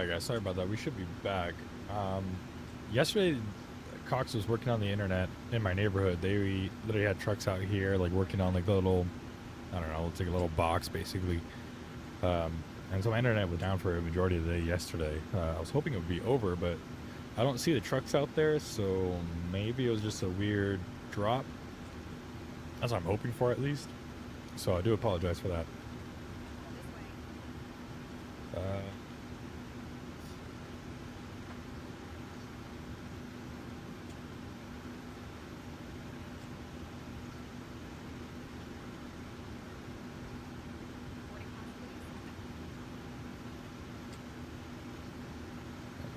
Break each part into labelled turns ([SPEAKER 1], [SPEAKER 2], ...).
[SPEAKER 1] Alright guys, sorry about that. We should be back. Yesterday, Cox was working on the internet in my neighborhood. They literally had trucks out here, like working on like the little, I don't know, it's like a little box basically. And so my internet was down for a majority of the day yesterday. I was hoping it would be over, but I don't see the trucks out there, so maybe it was just a weird drop. That's what I'm hoping for, at least. So I do apologize for that. Let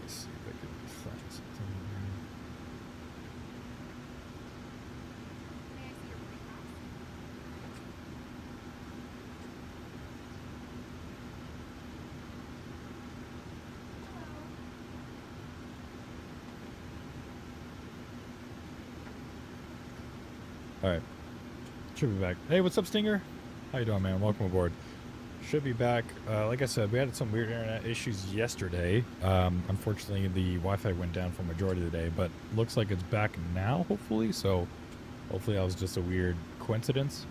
[SPEAKER 1] me see if I can find something here. Alright. Should be back. Hey, what's up, Stinger? How you doing, man? Welcome aboard. Should be back. Like I said, we had some weird internet issues yesterday. Unfortunately, the Wi-Fi went down for majority of the day, but looks like it's back now, hopefully. So hopefully that was just a weird coincidence.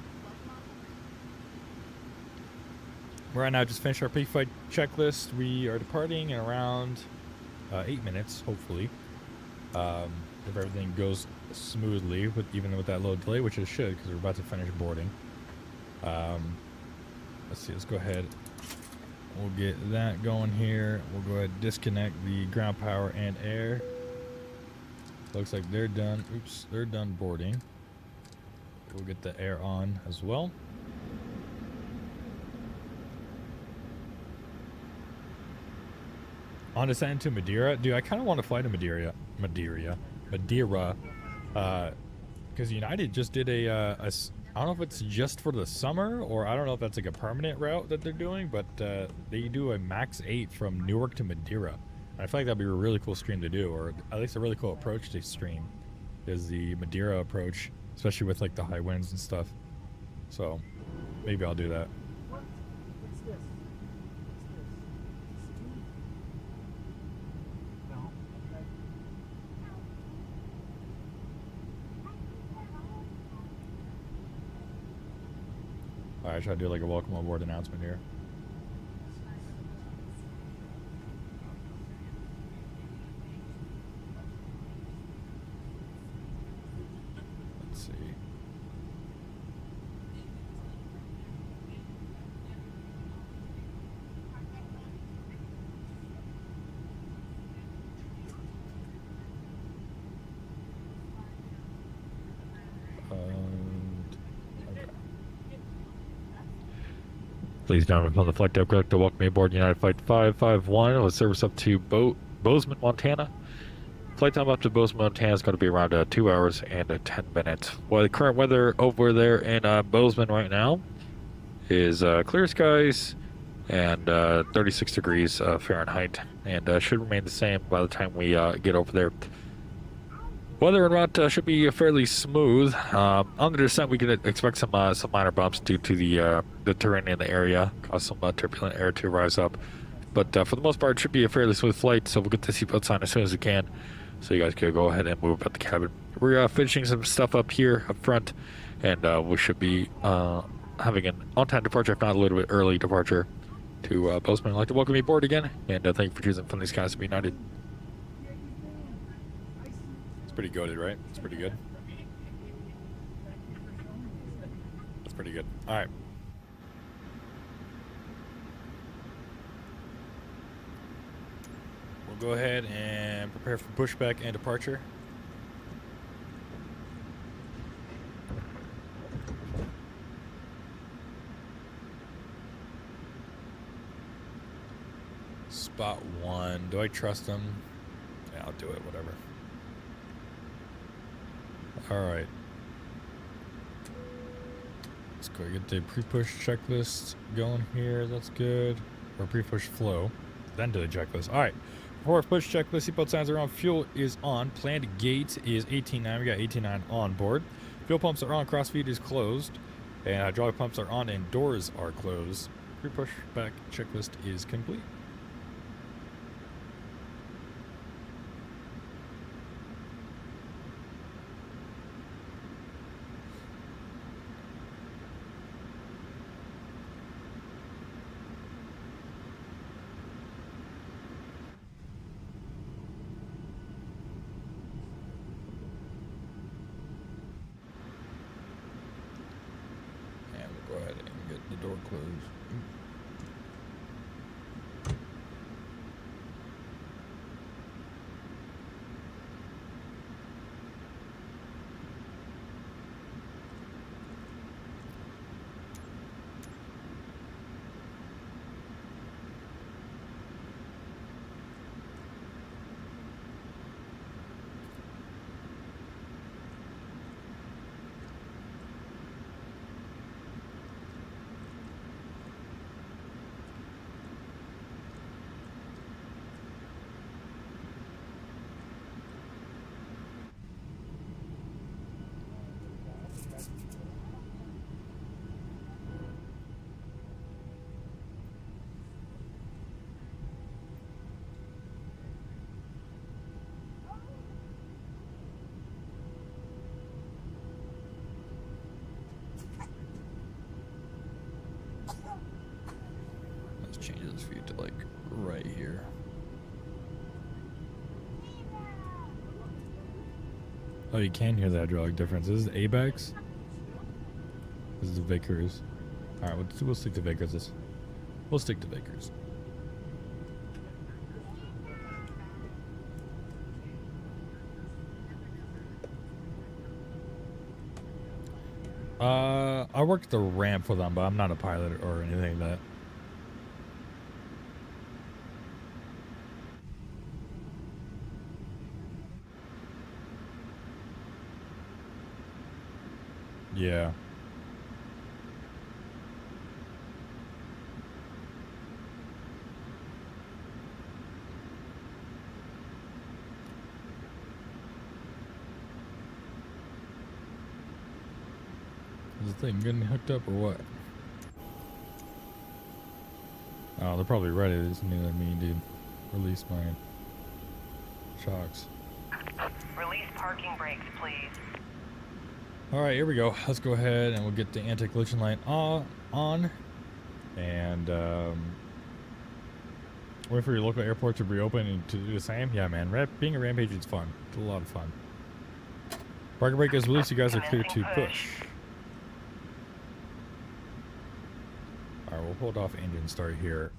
[SPEAKER 1] Right now, just finished our pre-flight checklist. We are departing in around 8 minutes, hopefully. If everything goes smoothly, even with that little delay, which it should, because we're about to finish boarding. Let's see, let's go ahead. We'll get that going here. We'll go ahead and disconnect the ground power and air. Looks like they're done. Oops, they're done boarding. We'll get the air on as well. On descent to Madeira. Dude, I kind of want to fly to Madeira. Because United just did a I don't know if it's just for the summer, or I don't know if that's like a permanent route that they're doing, but they do a max 8 from Newark to Madeira. And I feel like that'd be a really cool stream to do, or at least a really cool approach to stream, is the Madeira approach, especially with like the high winds and stuff. So maybe I'll do that.
[SPEAKER 2] What's this? No. Okay.
[SPEAKER 1] Alright, try to do like a welcome aboard announcement here. Let's see. Okay. Please down upon the flight deck to welcome me aboard United Flight 551 with service up to Bozeman, Montana. Flight time up to Bozeman, Montana is going to be around 2 hours and 10 minutes. Well, the current weather over there in Bozeman right now is clear skies and 36 degrees Fahrenheit, and should remain the same by the time we get over there. Weather en route should be fairly smooth. On the descent, we can expect some minor bumps due to the terrain in the area, cause some turbulent air to rise up. But for the most part, it should be a fairly smooth flight, so we'll get the seatbelt sign as soon as we can, so you guys can go ahead and move about the cabin. We're finishing some stuff up here up front, and we should be having an on-time departure, if not a little bit early departure, to Bozeman. I'd like to welcome you aboard again, and thank you for choosing Friendly Skies to be United. Pretty goated, right? It's pretty good. That's pretty good. All right. We'll go ahead and prepare for pushback and departure. Spot 1. Do I trust them? Yeah, I'll do it. Whatever. Alright. Let's go get the pre-push checklist going here. That's good. Or pre-push flow. Then do the checklist. Alright. Before push checklist, seatbelt signs are on. Fuel is on. Planned gate is 18.9. We got 18.9 on board. Fuel pumps are on. Crossfeed is closed. And hydraulic pumps are on and doors are closed. Pre-push back checklist is complete.
[SPEAKER 3] distance for you to like right here. Oh, you can hear the hydraulic difference. This is ABEX. This is Vickers. All right, we'll stick to Vickers. We'll stick to Vickers. I worked the ramp for them, but I'm not a pilot or anything like that. Yeah. Is the thing getting hooked up or what? Oh, they're probably ready. They just need me to release my shocks.
[SPEAKER 4] Release parking brakes, please.
[SPEAKER 3] Alright, here we go. Let's go ahead and we'll get the anti-collision light on. And, wait for your local airport to reopen and to do the same. Yeah, man. Being a rampage is fun. It's a lot of fun. Parking brake is released. You guys are clear to push. Alright, we'll hold off engine start here.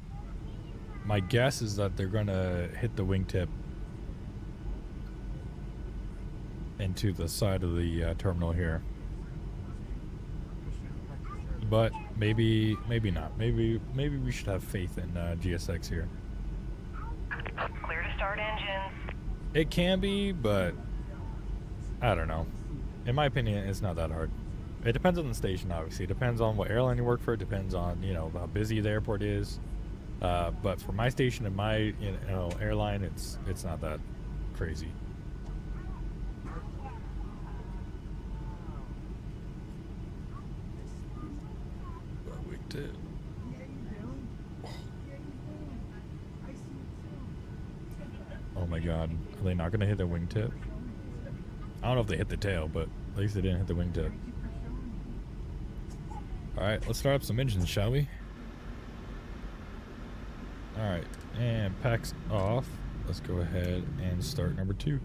[SPEAKER 3] My guess is that they're gonna hit the wingtip into the side of the terminal here. But maybe not. Maybe we should have faith in GSX here.
[SPEAKER 4] Clear to start engines.
[SPEAKER 3] It can be, but I don't know. In my opinion, it's not that hard. It depends on the station, obviously. It depends on what airline you work for. It depends on, you know, how busy the airport is. But for my station and my, you know, airline, it's not that crazy. Oh my god. Are they not going to hit the wingtip? I don't know if they hit the tail, but at least they didn't hit the wingtip. Alright, let's start up some engines, shall we? Alright, and packs off. Let's go ahead and start number 2.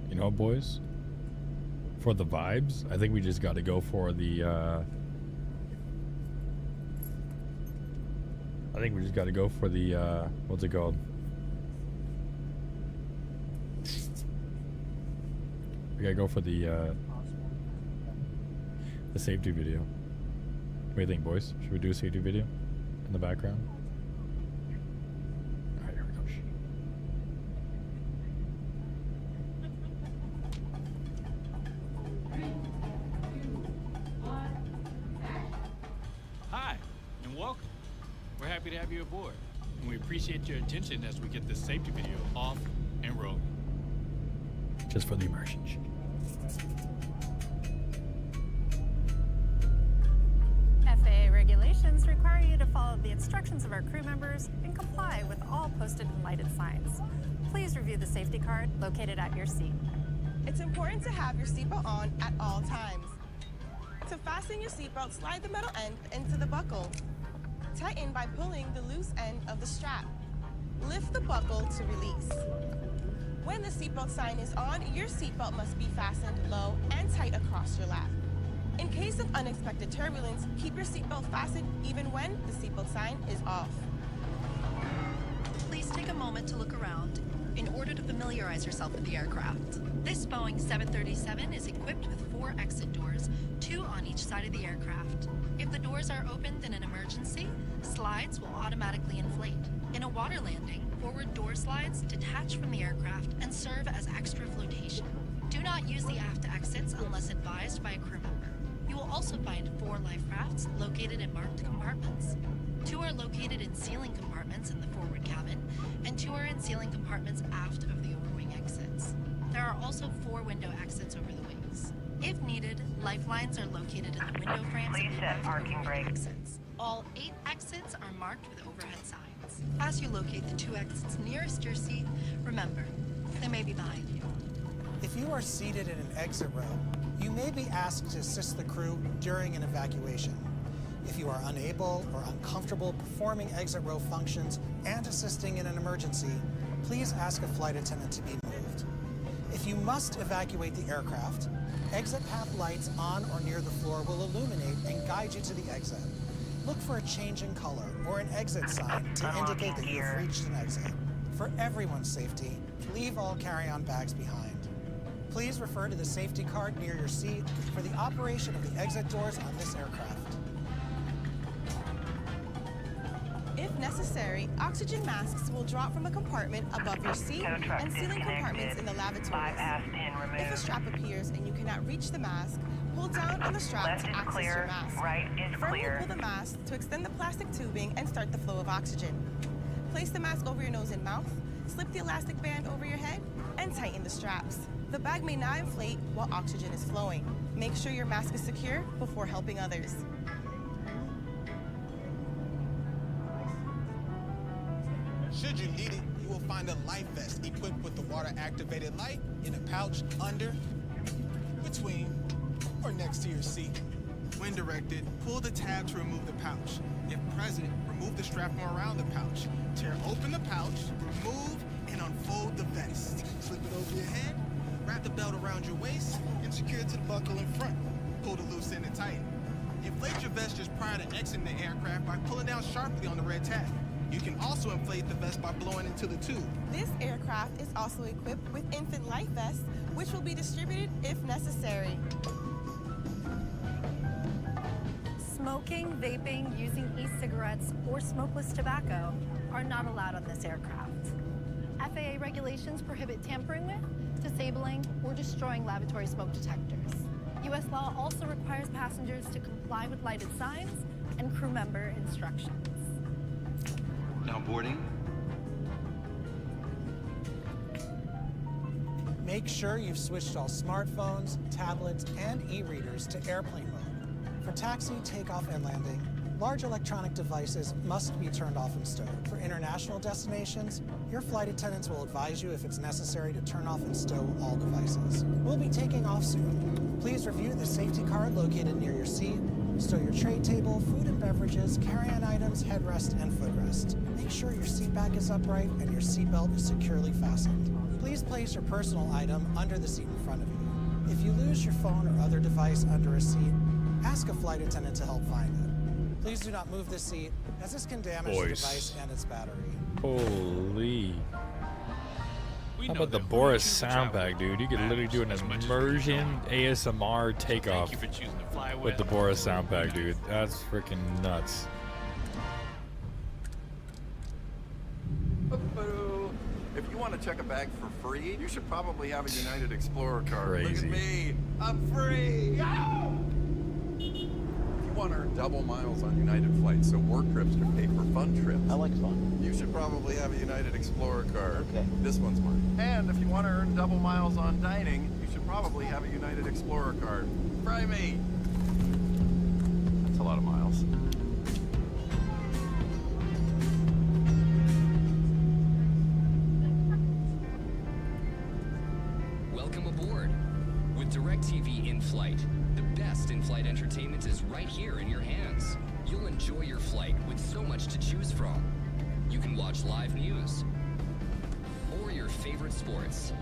[SPEAKER 3] You know, boys, for the vibes, I think we just got to go for the, what's it called? We gotta go for the safety video. What do you think, boys? Should we do a safety video in the background? Alright, here we go.
[SPEAKER 5] Hi, and welcome. We're happy to have you aboard, and we appreciate your attention as we get this safety video off and rolling.
[SPEAKER 3] Just for the immersion.
[SPEAKER 6] FAA regulations require you to follow the instructions of our crew members and comply with all posted and lighted signs. Please review the safety card located at your seat.
[SPEAKER 7] It's important to have your seatbelt on at all times. To fasten your seatbelt, slide the metal end into the buckle. Tighten by pulling the loose end of the strap. Lift the buckle to release. When the seatbelt sign is on, your seatbelt must be fastened low and tight across your lap. In case of unexpected turbulence, keep your seatbelt fastened even when the seatbelt sign is off. Please
[SPEAKER 8] please take a moment to look around in order to familiarize yourself with the aircraft. This Boeing 737 is equipped with 4 exit doors, 2 on each side of the aircraft. If the doors are opened in an emergency, slides will automatically inflate. In a water landing, forward door slides detach from the aircraft and serve as extra flotation. Do not use the aft exits unless advised by a crew member. You will also find 4 life rafts located in marked compartments. 2 are located in ceiling compartments in the forward cabin, and 2 are in ceiling compartments aft of the overwing exits. There are also 4 window exits over the wings. If needed, lifelines are located in the window frames
[SPEAKER 4] Please
[SPEAKER 8] of the
[SPEAKER 4] set
[SPEAKER 8] above
[SPEAKER 4] parking
[SPEAKER 8] overwing
[SPEAKER 4] brake.
[SPEAKER 8] exits. All 8 exits are marked with overhead signs. As you locate the 2 exits nearest your seat, remember, they may be behind you.
[SPEAKER 2] If you are seated in an exit row, you may be asked to assist the crew during an evacuation. If you are unable or uncomfortable performing exit row functions and assisting in an emergency, please ask a flight attendant to be moved. If you must evacuate the aircraft, exit path lights on or near the floor will illuminate and guide you to the exit. Look for a change in color or an exit sign to indicate that you have reached an exit. For everyone's safety, leave all carry-on bags behind. Please refer to the safety card near your seat for the operation of the exit doors on this aircraft.
[SPEAKER 7] If necessary, oxygen masks will drop from a compartment above your seat
[SPEAKER 4] Tow truck
[SPEAKER 7] and ceiling compartments in the
[SPEAKER 4] 5
[SPEAKER 7] lavatories.
[SPEAKER 4] aft in removed.
[SPEAKER 7] If a strap appears and you cannot reach the mask, pull down on the strap
[SPEAKER 4] Left
[SPEAKER 7] to
[SPEAKER 4] is
[SPEAKER 7] access
[SPEAKER 4] clear,
[SPEAKER 7] your mask.
[SPEAKER 4] right is
[SPEAKER 7] Firmly
[SPEAKER 4] clear.
[SPEAKER 7] pull the mask to extend the plastic tubing and start the flow of oxygen. Place the mask over your nose and mouth, slip the elastic band over your head, and tighten the straps. The bag may not inflate while oxygen is flowing. Make sure your mask is secure before helping others.
[SPEAKER 9] Should you need it, you will find a life vest equipped with the water-activated light in a pouch under, between, or next to your seat. When directed, pull the tab to remove the pouch. If present, remove the strap from around the pouch. Tear open the pouch, remove, and unfold the vest. Slip it over your head, wrap the belt around your waist, and secure it to the buckle in front. Pull the loose end and tighten. Inflate your vest just prior to exiting the aircraft by pulling down sharply on the red tab. You can also inflate the vest by blowing into the tube.
[SPEAKER 7] This aircraft is also equipped with infant life vests, which will be distributed if necessary.
[SPEAKER 6] Smoking, vaping, using e-cigarettes, or smokeless tobacco are not allowed on this aircraft. FAA regulations prohibit tampering with, disabling, or destroying lavatory smoke detectors. U.S. law also requires passengers to comply with lighted signs and crew member instructions.
[SPEAKER 10] Now boarding.
[SPEAKER 2] Make sure you've switched all smartphones, tablets, and e-readers to airplane mode. For taxi, takeoff, and landing, large electronic devices must be turned off and stowed. For international destinations, your flight attendants will advise you if it's necessary to turn off and stow all devices. We'll be taking off soon. Please review the safety card located near your seat. Stow your tray table, food and beverages, carry-on items, headrest, and footrest. Make sure your seat back is upright and your seatbelt is securely fastened. Please place your personal item under the seat in front of you. If you lose your phone or other device under a seat, ask a flight attendant to help find it. Please do not move the seat, as this can damage the device and its battery.
[SPEAKER 3] Holy.
[SPEAKER 5] We
[SPEAKER 3] How
[SPEAKER 5] know
[SPEAKER 3] about the
[SPEAKER 5] that when you
[SPEAKER 3] Boris
[SPEAKER 5] choose to
[SPEAKER 3] sound
[SPEAKER 5] travel,
[SPEAKER 3] bag, dude? You could literally do an
[SPEAKER 5] matters as much as
[SPEAKER 3] immersion
[SPEAKER 5] the
[SPEAKER 3] ASMR takeoff
[SPEAKER 5] Thank you for choosing to fly
[SPEAKER 3] with the Boris sound bag, dude. That's freaking nuts.
[SPEAKER 10] If you want to check a bag for free, you should probably have a United Explorer card.
[SPEAKER 3] Crazy.
[SPEAKER 10] Look at me. I'm free. If you want to earn double miles on United flights so work trips can pay for fun trips.
[SPEAKER 11] I like fun.
[SPEAKER 10] You should probably have a United Explorer card.
[SPEAKER 11] Okay.
[SPEAKER 10] This one's mine. And if you want to earn double miles on dining, you should probably have a United Explorer card. Fry me. That's a lot of miles.
[SPEAKER 12] Welcome aboard. With DirecTV in-flight, the best in-flight entertainment is right here in your hands. You'll enjoy your flight with so much to choose from. You can watch live news or your favorite sports.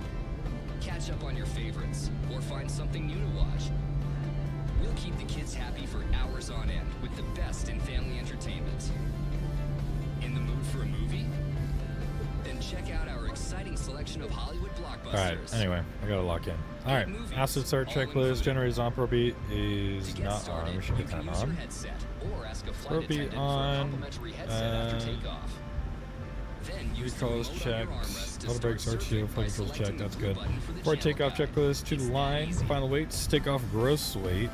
[SPEAKER 12] Catch up on your favorites or find something new to watch. We'll keep the kids happy for hours on end with the best in family entertainment. In the mood for a movie? check out our exciting selection of Hollywood blockbusters.
[SPEAKER 3] Alright, anyway, I gotta lock in. Alright, acid start checklist, generators on, Probeat is not on. We should get that on. Probeat on, recalls checked, auto brakes RTO, flight controls checked, that's good. For takeoff checklist, to the line, final weights, takeoff gross weight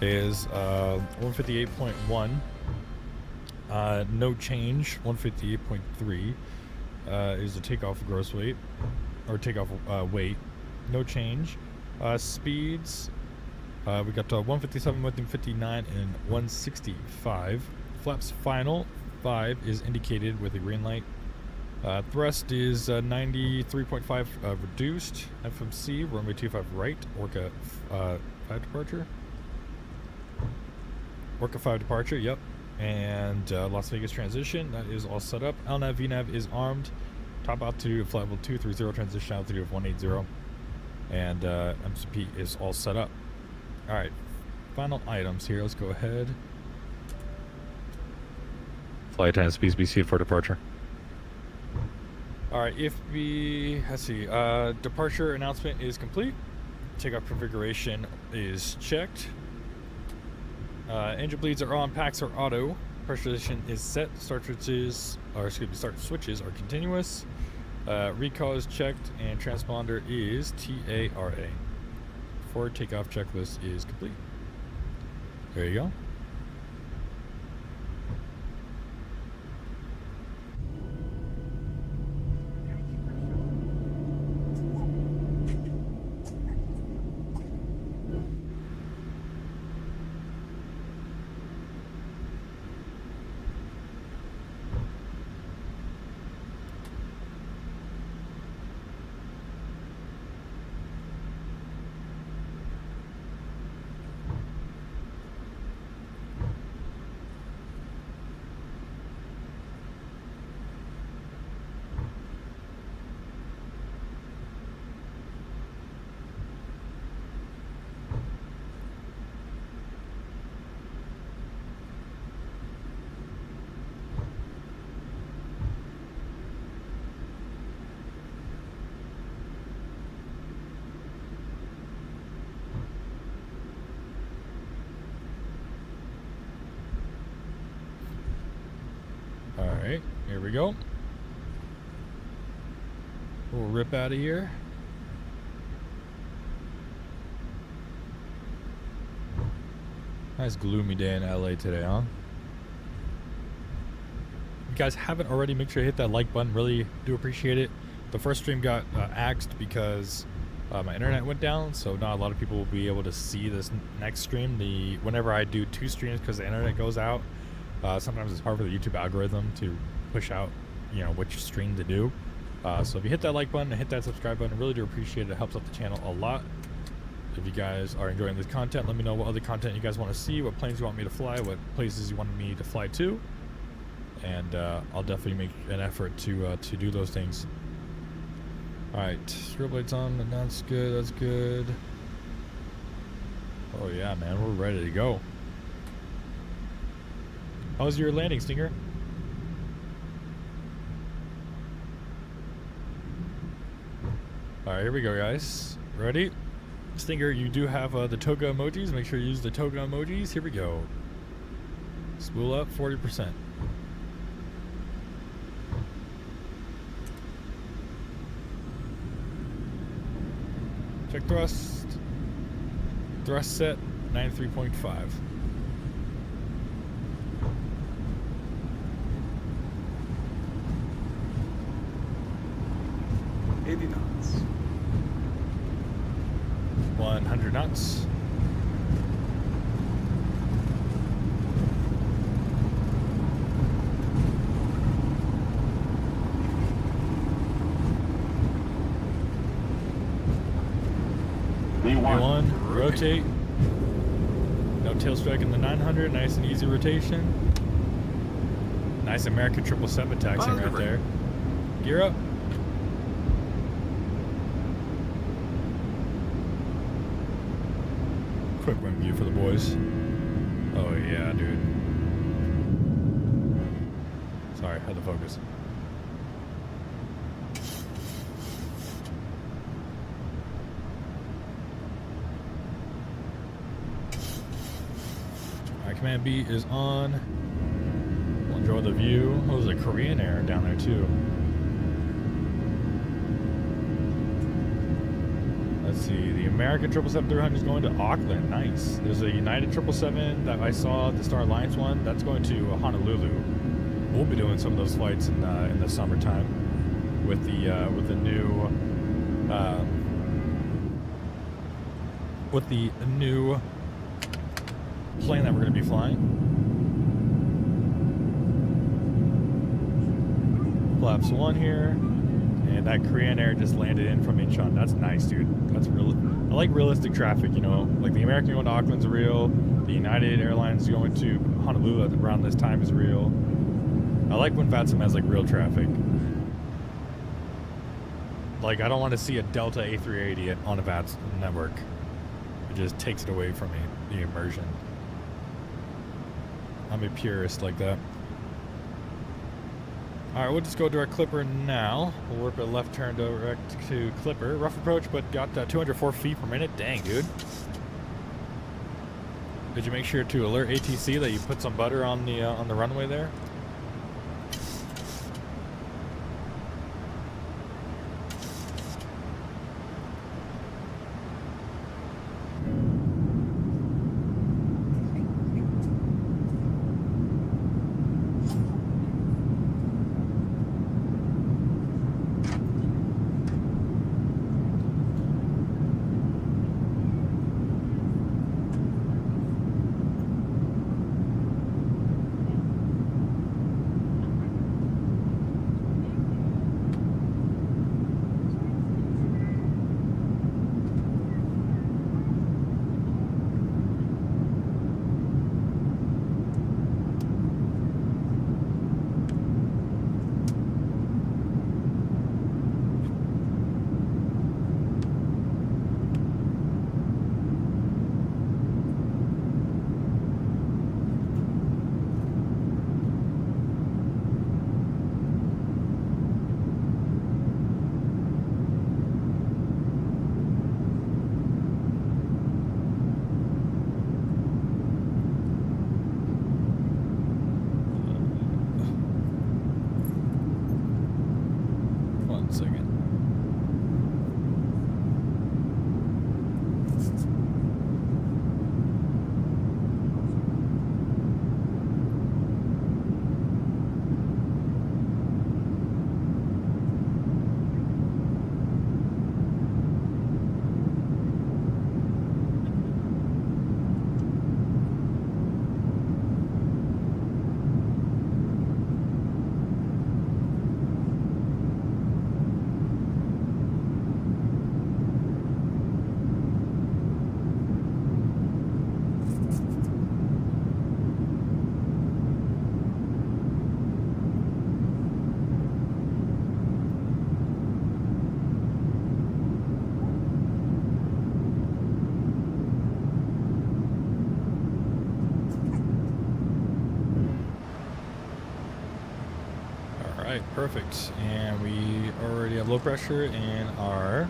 [SPEAKER 3] is 158.1. No change, 158.3 is the takeoff gross weight, or takeoff weight, no change. Speeds, we got 157, 159, and 165. Flaps final, 5 is indicated with a green light. Thrust is 93.5 reduced. FMC, runway 25 right, Orca 5 departure. Orca 5 departure, yep. And Las Vegas transition, that is all set up. LNAV, VNAV is armed. Top altitude of flight level 230, transition altitude of 180. And MCP is all set up. Alright, final items here. Let's go ahead.
[SPEAKER 1] Flight attendants, please be seated for departure.
[SPEAKER 3] Alright, let's see, departure announcement is complete. Takeoff configuration is checked. Engine bleeds are on, packs are auto. Pressurization is set. Start switches are continuous. Recall is checked, and transponder is TARA. Forward takeoff checklist is complete. There you go. Alright, here we go. We'll rip out of here. Nice gloomy day in LA today, huh? If you guys haven't already, make sure you hit that like button. Really do appreciate it. The first stream got axed because my internet went down, so not a lot of people will be able to see this next stream. Whenever I do 2 streams because the internet goes out, sometimes it's hard for the YouTube algorithm to push out, which stream to do. So if you hit that like button and hit that subscribe button, I really do appreciate it. It helps out the channel a lot. If you guys are enjoying this content, let me know what other content you guys want to see, what planes you want me to fly, what places you want me to fly to, and I'll definitely make an effort to do those things. Alright, strobe lights on, and that's good, that's good. Oh yeah, man, we're ready to go. How was your landing, Stinger? Alright, here we go, guys. Ready? Stinger, you do have the toga emojis. Make sure you use the toga emojis. Here we go. Spool up 40%. Check thrust. Thrust set 93.5.
[SPEAKER 11] $80 knots.
[SPEAKER 3] 100 knots. V1, rotate. No tail strike in the 900. Nice and easy rotation. Nice American 777 taxiing right there. Gear up. Quick wing view for the boys. Oh yeah, dude. Sorry, had to focus. Command B is on. We'll enjoy the view. Oh, there's a Korean Air down there too. Let's see. The American 777-300 is going to Auckland. Nice. There's a United 777 that I saw, the Star Alliance one. That's going to Honolulu. We'll be doing some of those flights in the summertime with the new plane that we're going to be flying. Flaps 1 here, and that Korean Air just landed in from Incheon. That's nice, dude. That's real. I like realistic traffic, you know, like the American going to Auckland's real. The United Airlines going to Honolulu around this time is real. I like when VATSIM has like real traffic. Like, I don't want to see a Delta A380 on a VATS network. It just takes it away from me, the immersion. I'm a purist like that. Alright, we'll just go direct Clipper now. We'll warp a left turn direct to Clipper. Rough approach, but got 204 feet per minute. Dang, dude. Did you make sure to alert ATC that you put some butter on the runway there? Perfect. And we already have low pressure in our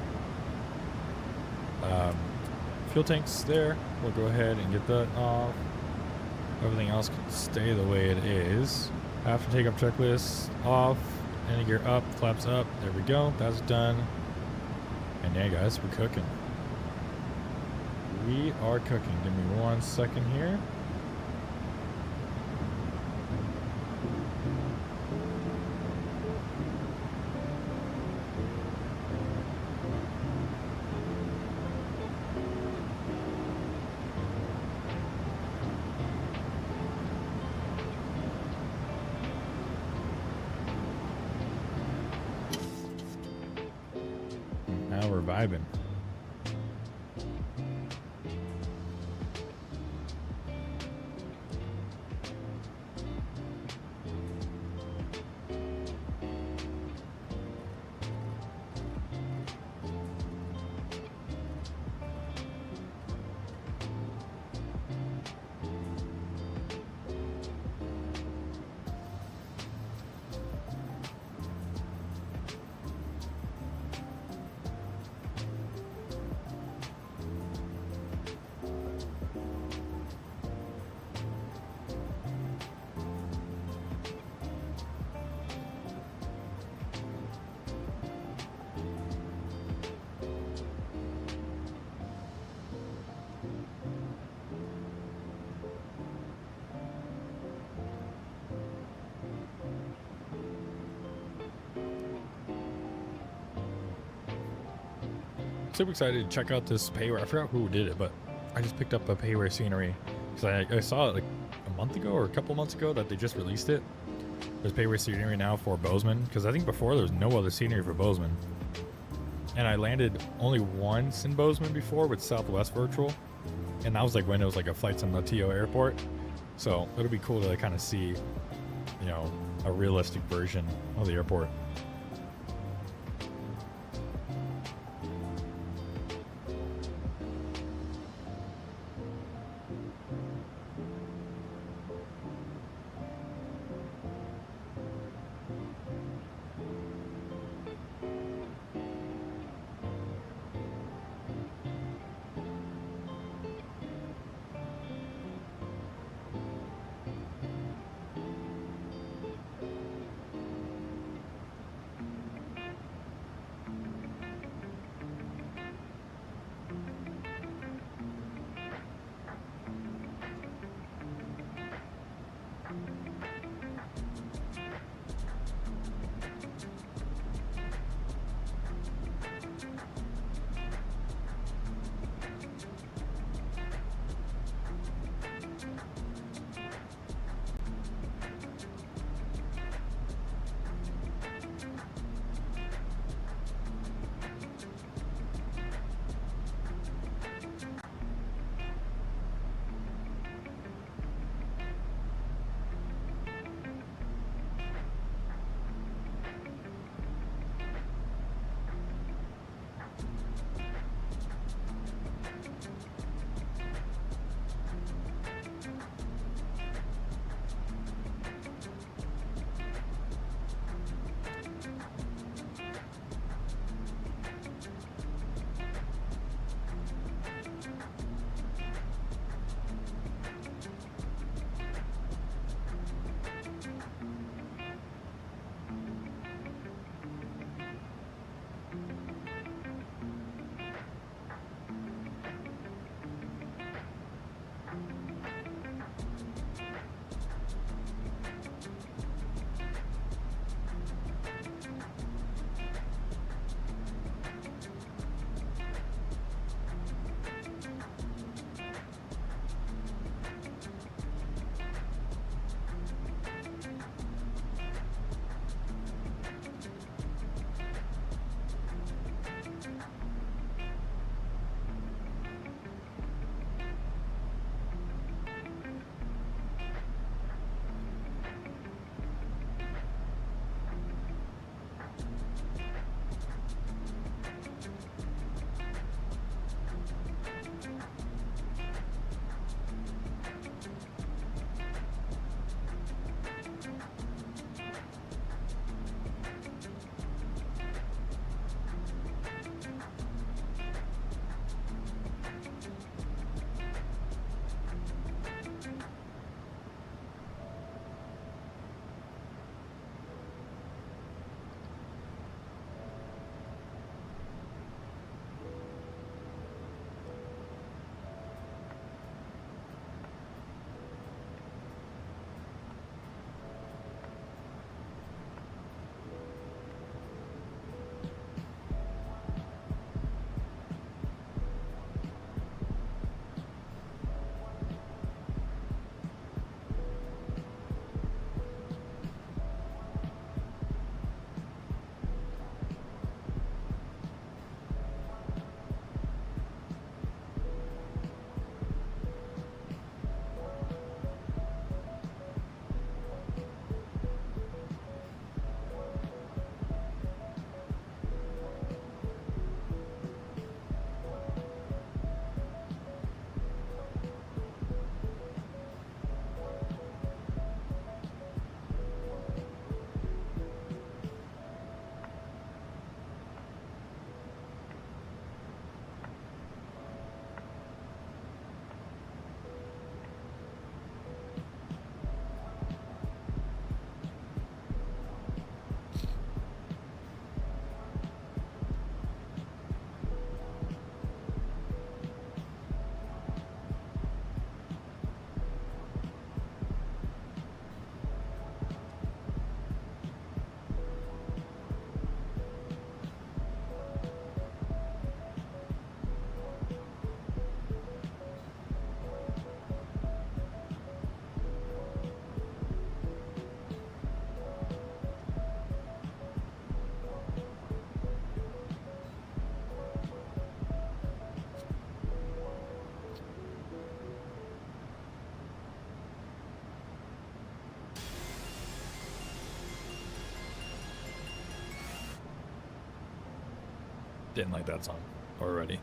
[SPEAKER 3] fuel tanks there. We'll go ahead and get that off. Everything else can stay the way it is. After takeoff checklist off, landing gear up, flaps up. There we go. That's done. And yeah, guys, we're cooking. We are cooking. Give me 1 second here. Now we're vibing. super excited to check out this payware. I forgot who did it, but I just picked up a payware scenery because I saw it like a month ago or a couple months ago that they just released it. There's payware scenery now for Bozeman because I think before there was no other scenery for Bozeman. And I landed only once in Bozeman before with Southwest Virtual, and that was like when it was like a flights on Latillo Airport. So it'll be cool to like, kind of see, you know, a realistic version of the airport. Didn't like that song already.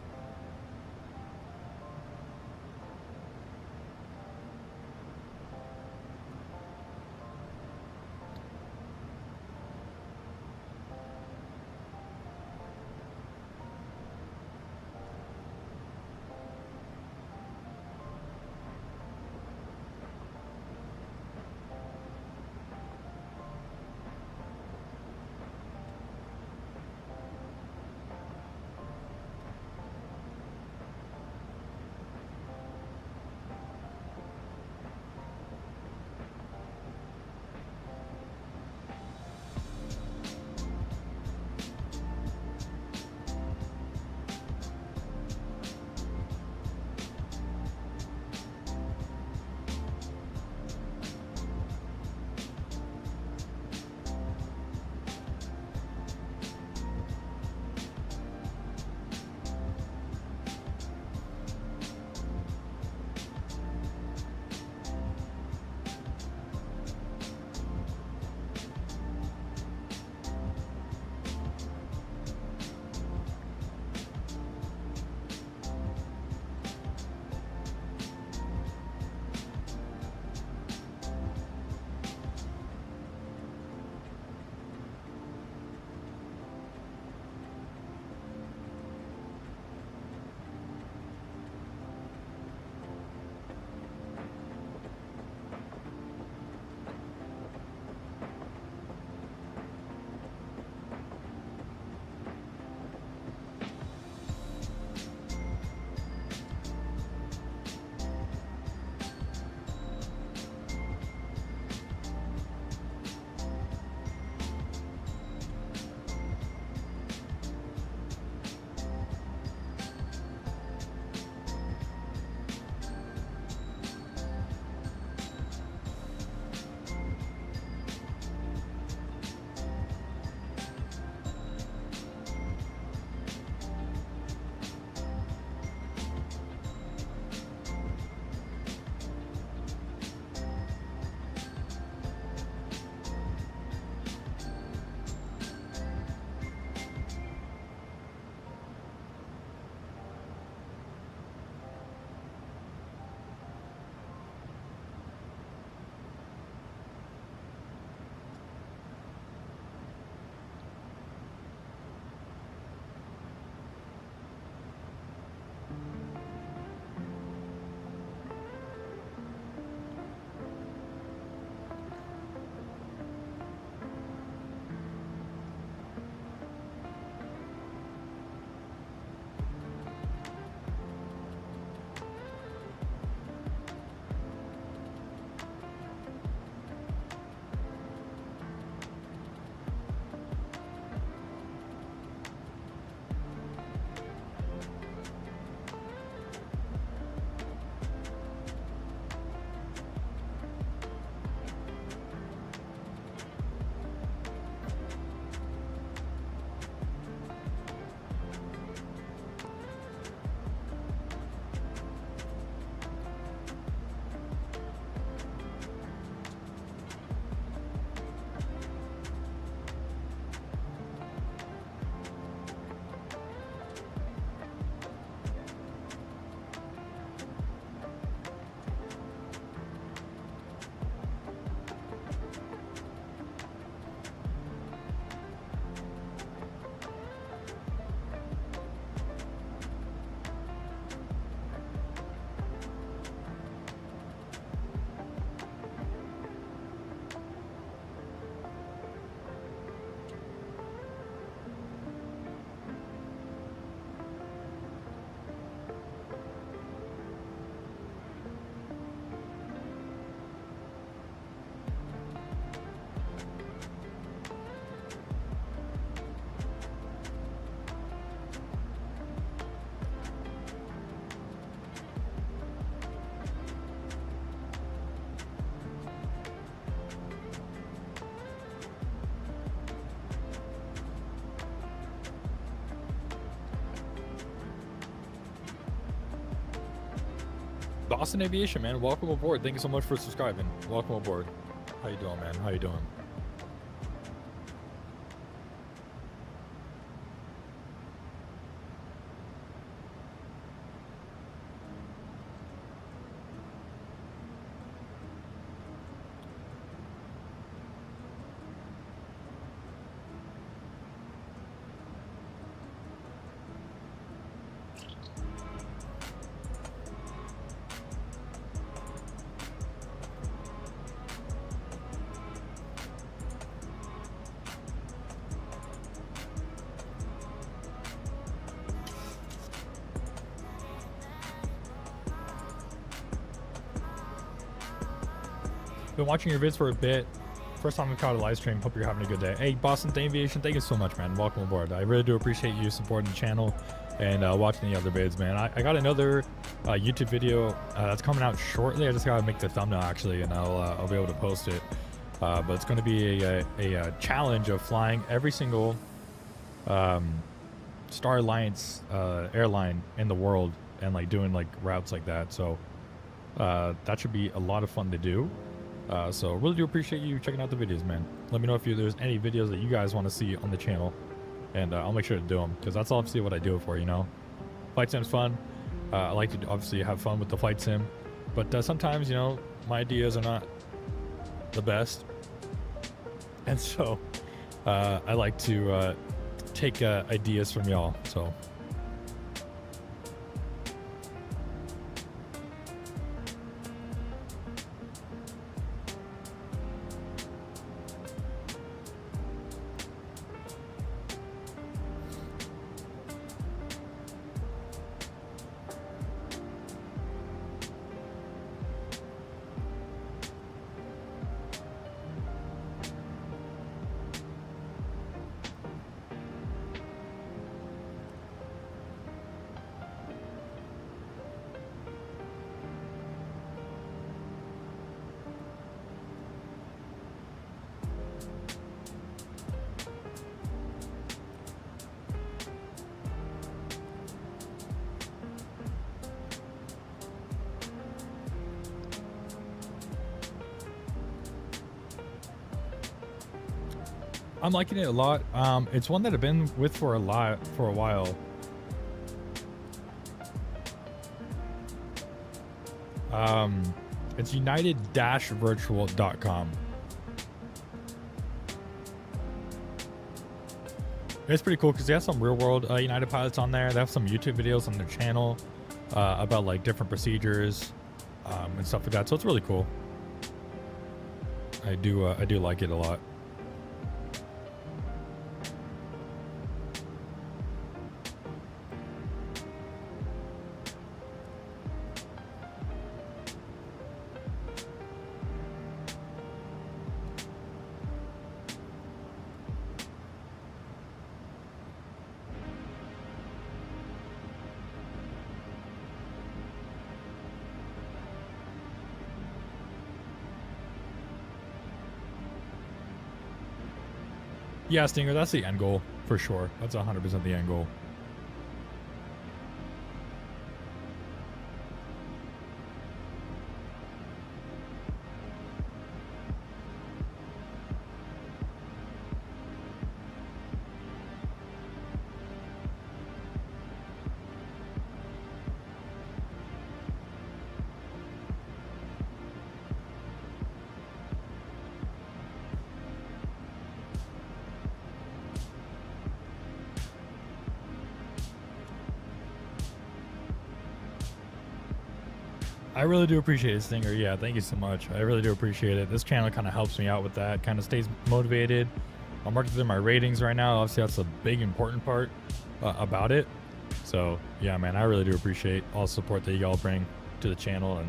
[SPEAKER 3] Boston Aviation, man, welcome aboard. Thank you so much for subscribing. Welcome aboard. How you doing, man? How you doing? Been watching your vids for a bit. First time we caught a live stream. Hope you're having a good day. Hey, Boston Aviation, thank you so much, man. Welcome aboard. I really do appreciate you supporting the channel and watching the other vids, man. I got another YouTube video that's coming out shortly. I just gotta make the thumbnail actually, and I'll be able to post it. But it's going to be a challenge of flying every single Star Alliance airline in the world and like doing like routes like that. So that should be a lot of fun to do. So really do appreciate you checking out the videos, man. Let me know if there's any videos that you guys want to see on the channel, and I'll make sure to do them, because that's obviously what I do it for, you know. Flight sim's fun. I like to obviously have fun with the flight sim, but sometimes, you know, my ideas are not the best, and so I like to take ideas from y'all. So I'm liking it a lot. It's one that I've been with for a while. It's united-virtual.com. It's pretty cool because they have some real world United pilots on there. They have some YouTube videos on their channel about like different procedures and stuff like that. So it's really cool. I do like it a lot. Yeah, Stinger, that's the end goal for sure. That's 100% the end goal. I really do appreciate it, Stinger. Yeah, thank you so much. I really do appreciate it. This channel kind of helps me out with that. Kind of stays motivated. I'm working through my ratings right now. Obviously, that's a big, important part about it. So, yeah, man, I really do appreciate all the support that y'all bring to the channel,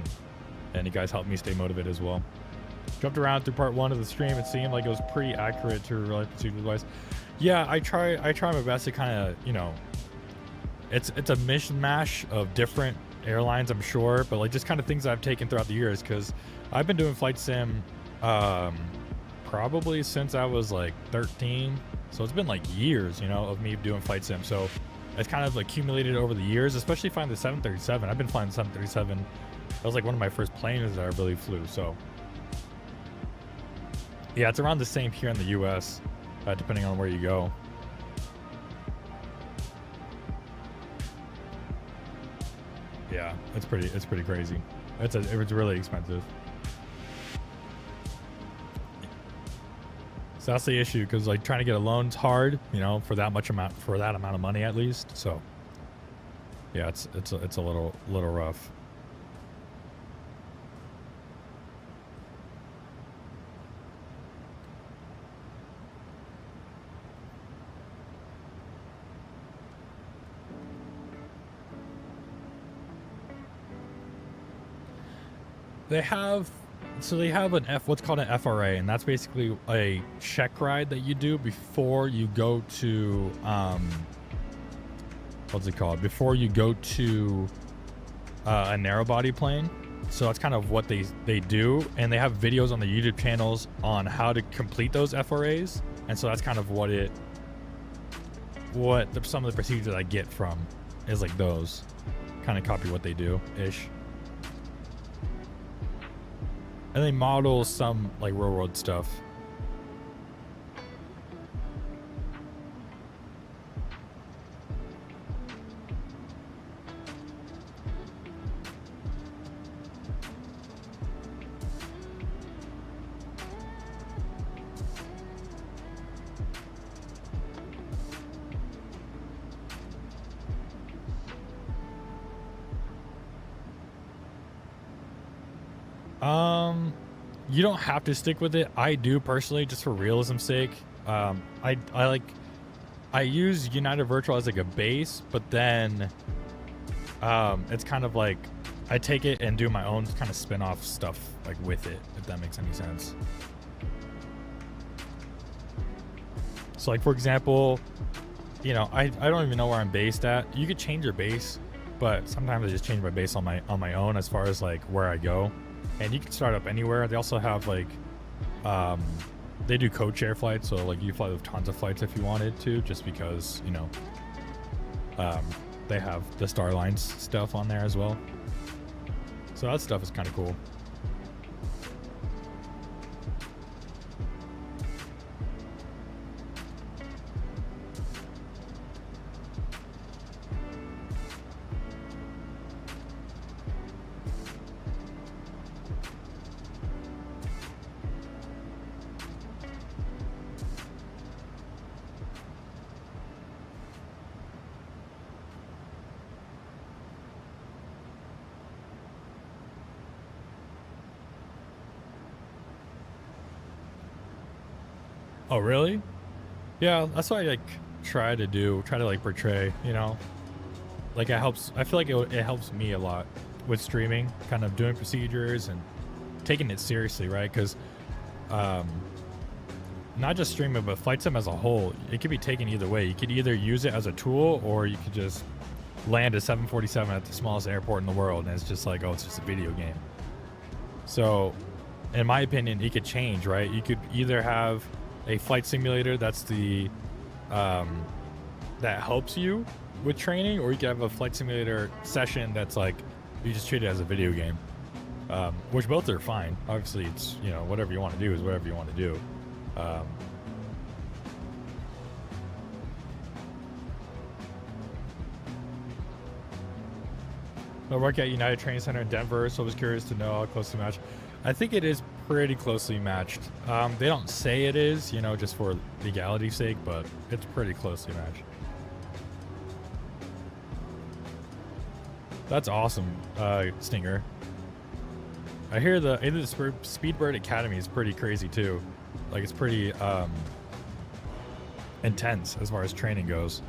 [SPEAKER 3] and you guys help me stay motivated as well. Jumped around through part 1 of the stream. It seemed like it was pretty accurate to relative advice. Yeah, I try my best to kind of, you know, it's a mishmash of different airlines, I'm sure, but like just kind of things I've taken throughout the years, because I've been doing flight sim probably since I was like 13, so it's been like years, you know, of me doing flight sim. So it's kind of accumulated over the years, especially flying the 737. I've been flying the 737. That was like one of my first planes that I really flew. So yeah, it's around the same here in the US, depending on where you go. Yeah, it's pretty crazy. It's really expensive. So that's the issue, because like trying to get a loan's hard, you know, for that amount of money at least. So yeah, it's a little rough. So they have what's called an FRA, and that's basically a check ride that you do before you go to what's it called? Before you go to a narrow body plane. So that's kind of what they do, and they have videos on the YouTube channels on how to complete those FRAs, and so that's kind of some of the procedures I get from is like those, kind of copy what they do ish. And they model some like real world stuff. You don't have to stick with it. I do personally, just for realism's sake. I use United Virtual as like a base, but then it's kind of like I take it and do my own kind of spin-off stuff like with it, if that makes any sense. So like for example, you know, I don't even know where I'm based at. You could change your base, but sometimes I just change my base on my own as far as like where I go. And you can start up anywhere. They also have like, they do code share flights. So like you fly with tons of flights if you wanted to, just because, you know, they have the Starlines stuff on there as well. So that stuff is kind of cool. Oh, really? Yeah, that's what I like try to like portray, you know, like it helps. I feel like it helps me a lot with streaming, kind of doing procedures and taking it seriously, right? Because not just streaming, but flight sim as a whole, it could be taken either way. You could either use it as a tool, or you could just land a 747 at the smallest airport in the world, and it's just like, oh, it's just a video game. So, in my opinion, it could change, right? You could either have a flight simulator that's the that helps you with training, or you could have a flight simulator session that's like you just treat it as a video game, which both are fine. Obviously, it's, you know, whatever you want to do is whatever you want to do. I work at United Training Center in Denver, so I was curious to know how closely matched. I think it is pretty closely matched. They don't say it is, you know, just for legality's sake, but it's pretty closely matched. That's awesome, Stinger. I hear the Speedbird Academy is pretty crazy too. Like, it's pretty intense as far as training goes.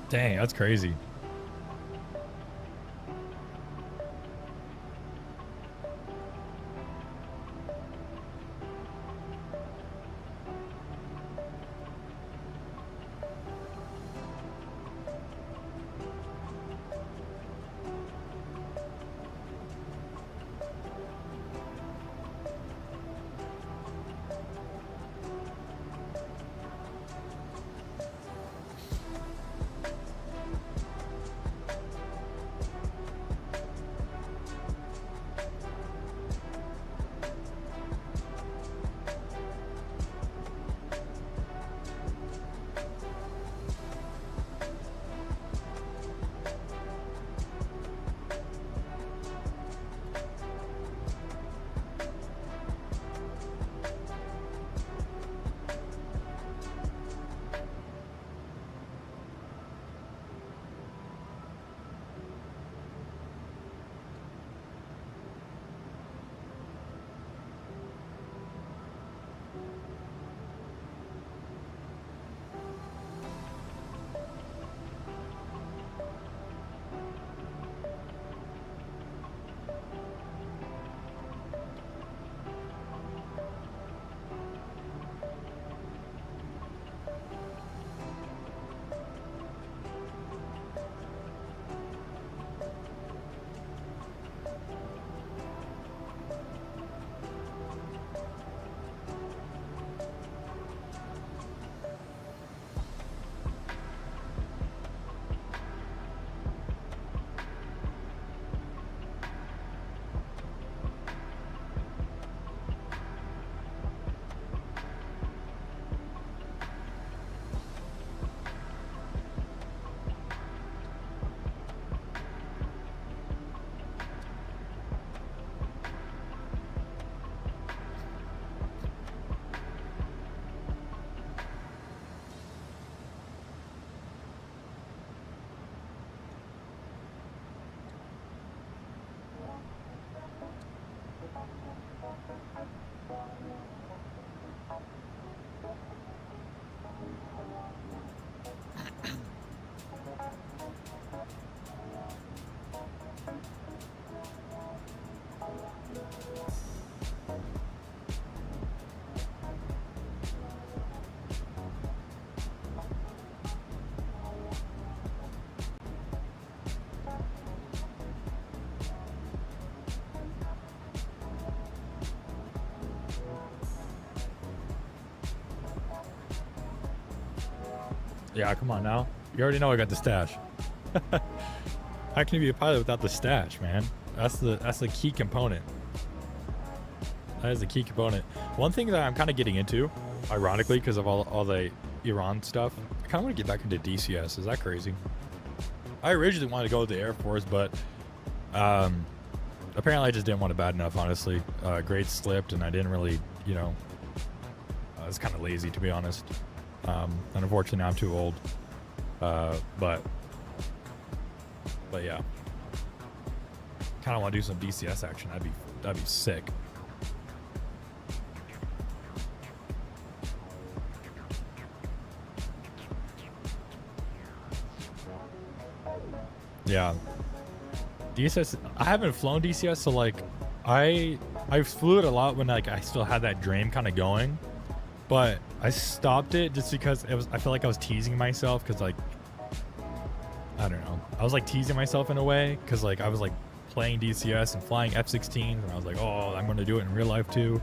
[SPEAKER 3] Dang, that's crazy. Yeah, come on now. You already know I got the stash. How can you be a pilot without the stash, man? That's the key component. That is the key component. One thing that I'm kind of getting into, ironically, because of all the Iran stuff, I kind of want to get back into DCS. Is that crazy? I originally wanted to go with the Air Force, but apparently I just didn't want it bad enough, honestly. Grades slipped, and I didn't really, you know, I was kind of lazy, to be honest. And unfortunately, now I'm too old. But yeah, kind of want to do some DCS action. That'd be sick. Yeah, DCS. I haven't flown DCS, so like, I flew it a lot when like I still had that dream kind of going, but I stopped it just because it was. I feel like I was teasing myself because like, I don't know. I was like teasing myself in a way because like I was like playing DCS and flying F-16s, and I was like, oh, I'm going to do it in real life too.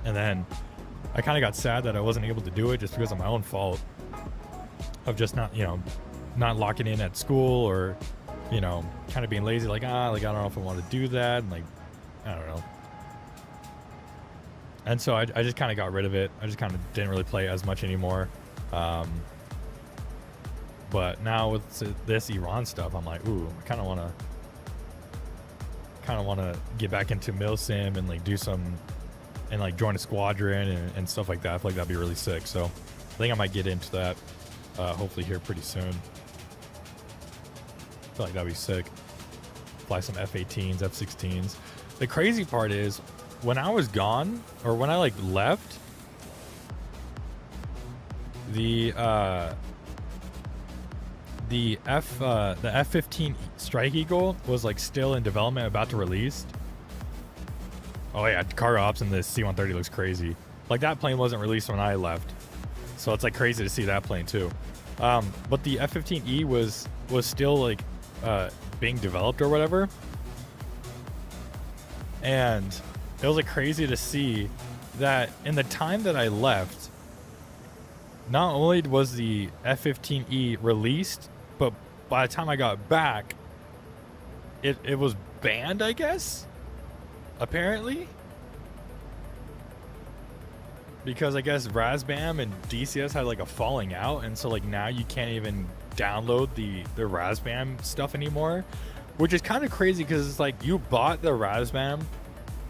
[SPEAKER 3] And then I kind of got sad that I wasn't able to do it just because of my own fault of just not, you know, not locking in at school, or, you know, kind of being lazy, like, like, I don't know if I want to do that, and like, I don't know. And so I just kind of got rid of it. I just kind of didn't really play as much anymore. But now with this Iran stuff, I'm like, ooh, I kind of want to get back into milsim and like do some, and like join a squadron and stuff like that. I feel like that'd be really sick. So I think I might get into that hopefully here pretty soon. I feel like that'd be sick. Fly some F-18s, F-16s. The crazy part is when I was gone, or when I like left, the F-15 Strike Eagle was like still in development, about to release. Oh yeah, car ops and the C-130 looks crazy. Like that plane wasn't released when I left, so it's like crazy to see that plane too. But the F-15E was still like being developed or whatever, and it was like crazy to see that in the time that I left, not only was the F-15E released, but by the time I got back, it was banned, I guess, apparently, because I guess Razbam and DCS had like a falling out, and so like now you can't even download the Razbam stuff anymore, which is kind of crazy because it's like you bought the Razbam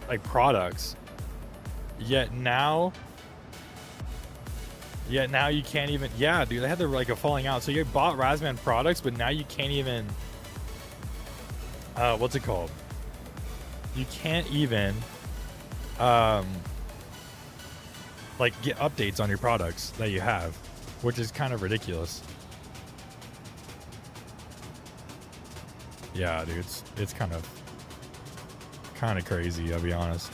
[SPEAKER 3] like products, yet now you can't even. Yeah, dude, they had like a falling out. So you bought Razbam products, but now you can't even. What's it called? You can't even like get updates on your products that you have, which is kind of ridiculous. Yeah, dude, it's kind of crazy, I'll be honest.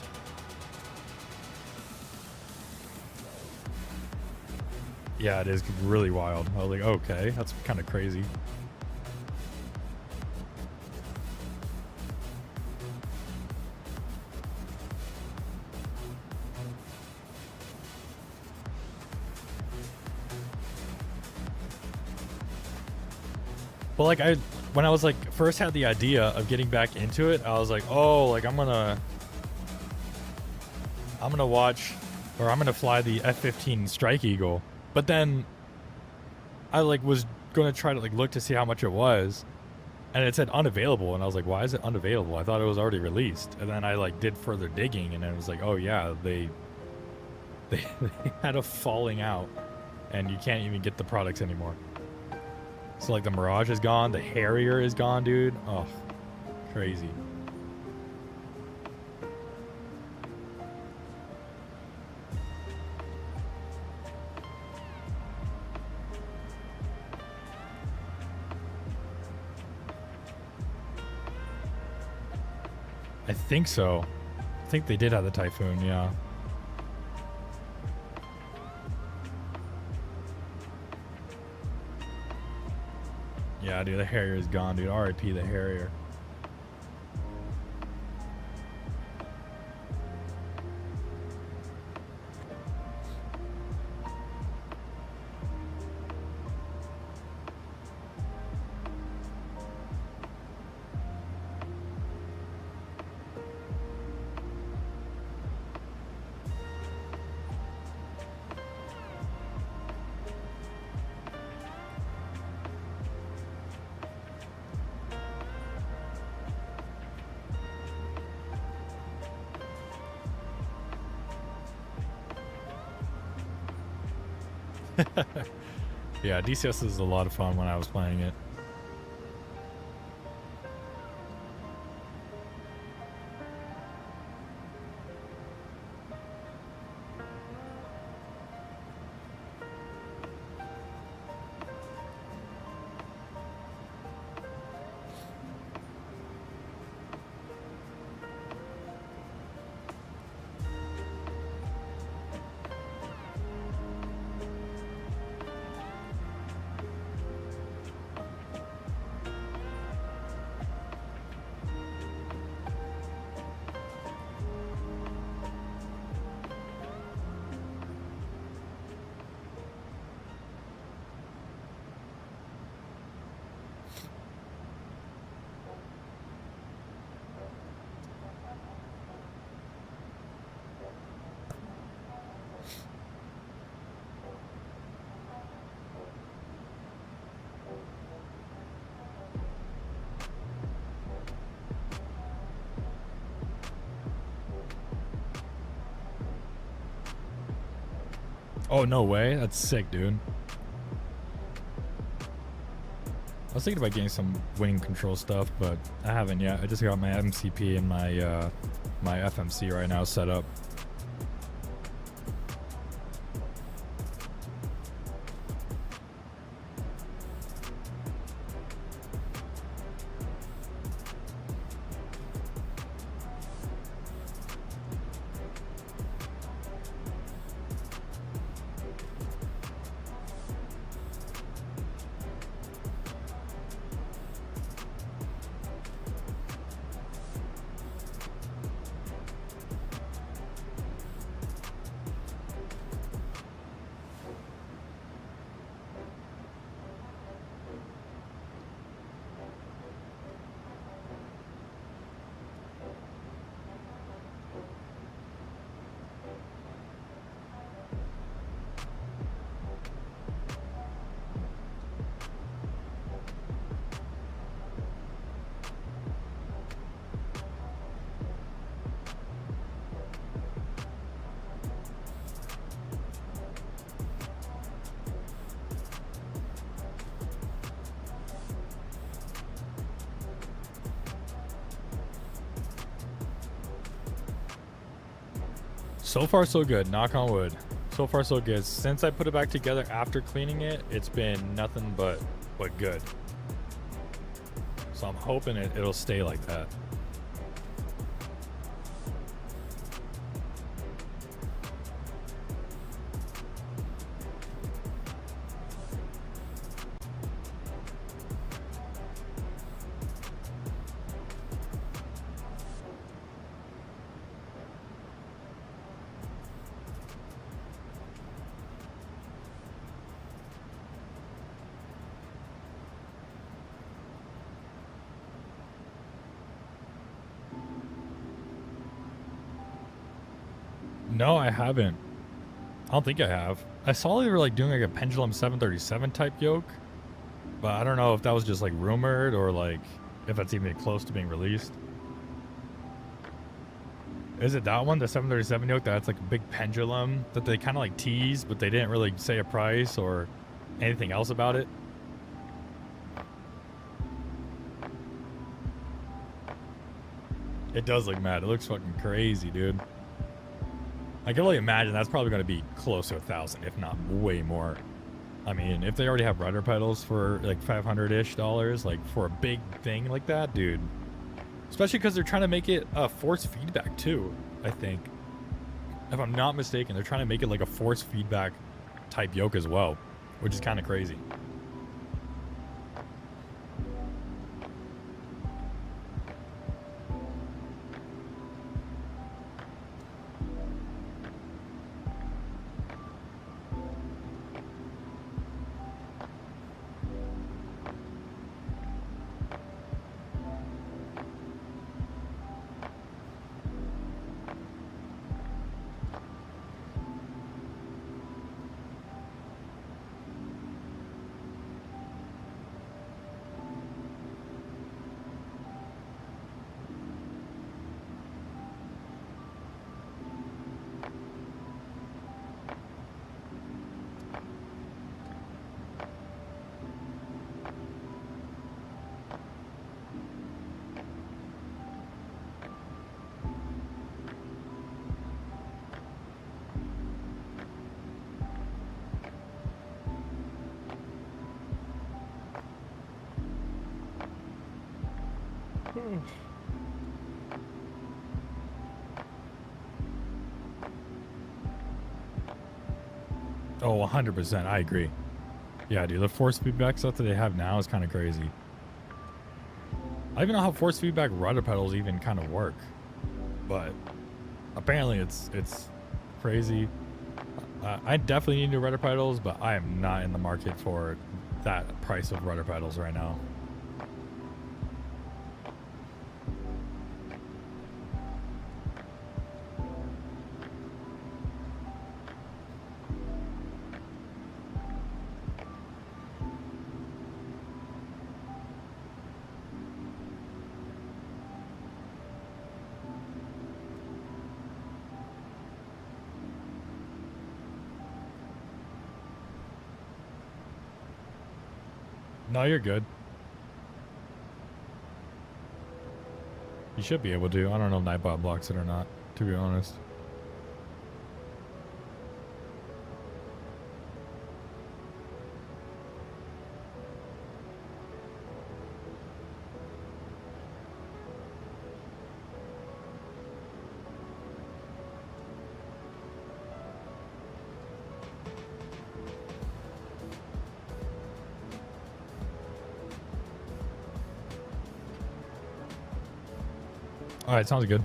[SPEAKER 3] Yeah, it is really wild. I was like, okay, that's kind of crazy. But like when I was like first had the idea of getting back into it, I was like, oh, like I'm gonna watch, or I'm gonna fly the F-15 Strike Eagle. But then I like was gonna try to like look to see how much it was, and it said unavailable, and I was like, why is it unavailable? I thought it was already released. And then I like did further digging, and it was like, oh yeah, they had a falling out, and you can't even get the products anymore. So like the Mirage is gone, the Harrier is gone, dude. Oh, crazy. I think so. I think they did have the Typhoon, yeah. Yeah, dude, the Harrier is gone, dude. RIP the Harrier. Yeah, DCS is a lot of fun when I was playing it. Oh, no way. That's sick, dude. I was thinking about getting some wing control stuff, but I haven't yet. I just got my MCP and my my FMC right now set up. So far, so good. Knock on wood. So far, so good. Since I put it back together after cleaning it, it's been nothing but good. So I'm hoping it'll stay like that. No, I haven't. I don't think I have. I saw they were like doing like a Pendulum 737 type yoke, but I don't know if that was just like rumored or like if that's even close to being released. Is it that one, the 737 yoke that's like a big pendulum that they kind of like teased, but they didn't really say a price or anything else about it? It does look mad. It looks fucking crazy, dude. I can only imagine that's probably going to be close to 1,000, if not way more. I mean, if they already have rudder pedals for like $500-ish, like for a big thing like that, dude. Especially because they're trying to make it force feedback too, I think. If I'm not mistaken, they're trying to make it like a force feedback type yoke as well, which is kind of crazy. Oh, 100%. I agree. Yeah, dude, the force feedback stuff that they have now is kind of crazy. I don't even know how force feedback rudder pedals even kind of work, but apparently it's crazy. I definitely need new rudder pedals, but I am not in the market for that price of rudder pedals right now. No, you're good. You should be able to. I don't know if Nightbot blocks it or not, to be honest. All right, sounds good.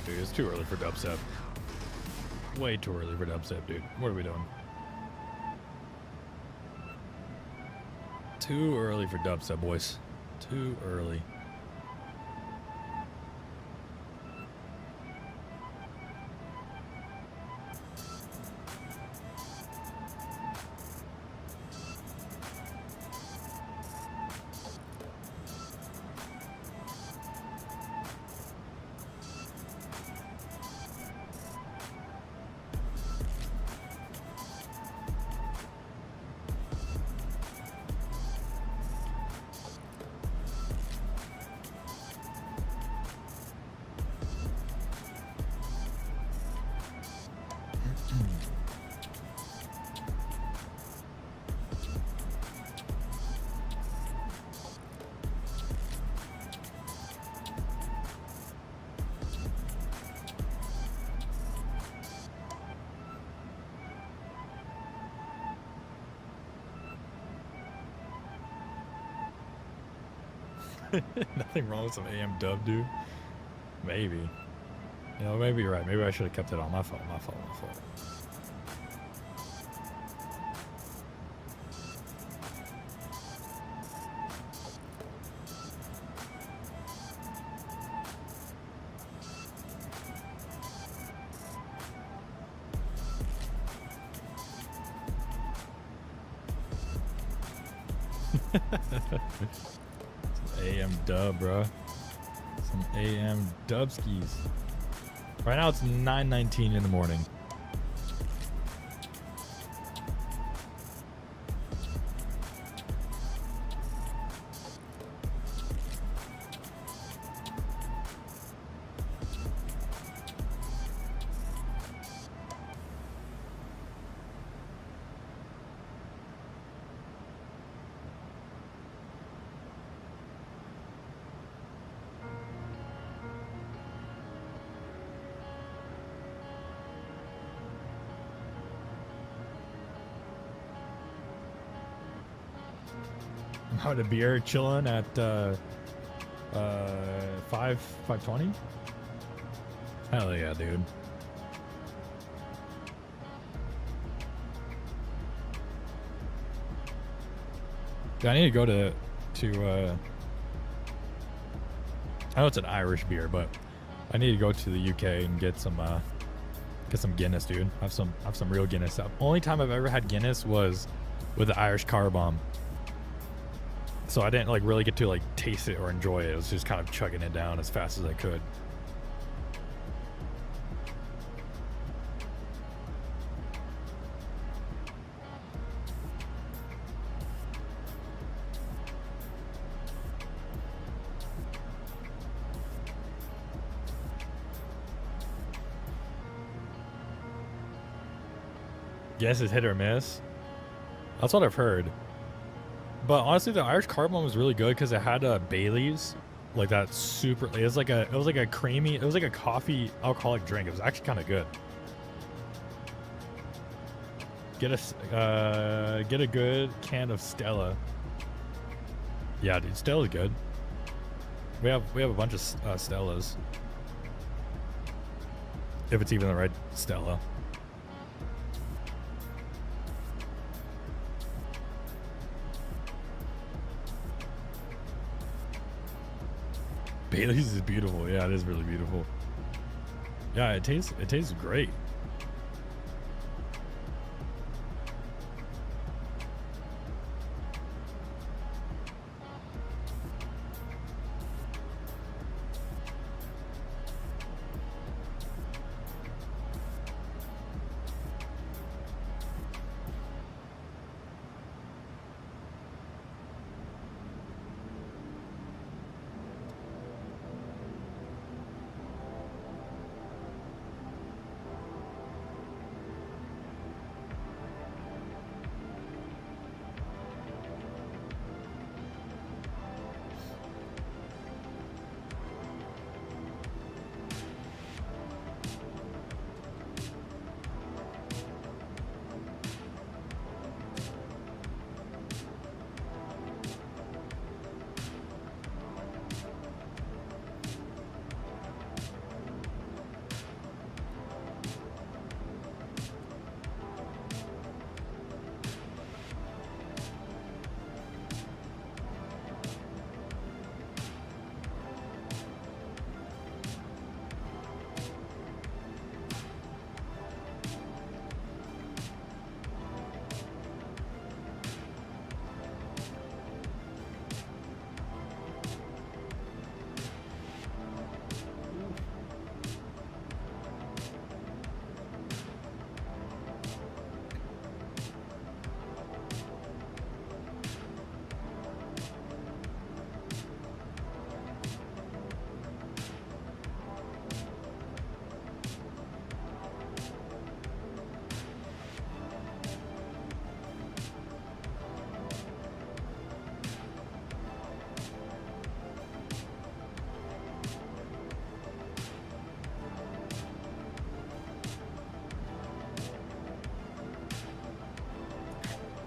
[SPEAKER 3] dude. It's too early for dubstep. Way too early for dubstep, dude. What are we doing? Too early for dubstep, boys. Too early. Nothing wrong with some AM dub, dude. Maybe. You know, maybe you're right. Maybe I should have kept it on. My fault, my fault, my fault. AM dub, bro. Some AM dub skis. Right now it's 9:19 in the morning. I'm out of beer chilling at 5:20. Hell yeah, dude. I need to go to I know it's an Irish beer, but I need to go to the UK and get some Guinness, dude. Have some real Guinness. The only time I've ever had Guinness was with the Irish car bomb. So I didn't like really get to like taste it or enjoy it. I was just kind of chugging it down as fast as I could. Guess it's hit or miss. That's what I've heard. But honestly, the Irish car bomb was really good because it had Baileys, like that super. It was like a creamy. It was like a coffee alcoholic drink. It was actually kind of good. Get a good can of Stella. Yeah, dude, Stella's good. We have a bunch of Stellas. If it's even the right Stella. Bailey's is beautiful. Yeah, it is really beautiful. Yeah, it tastes great.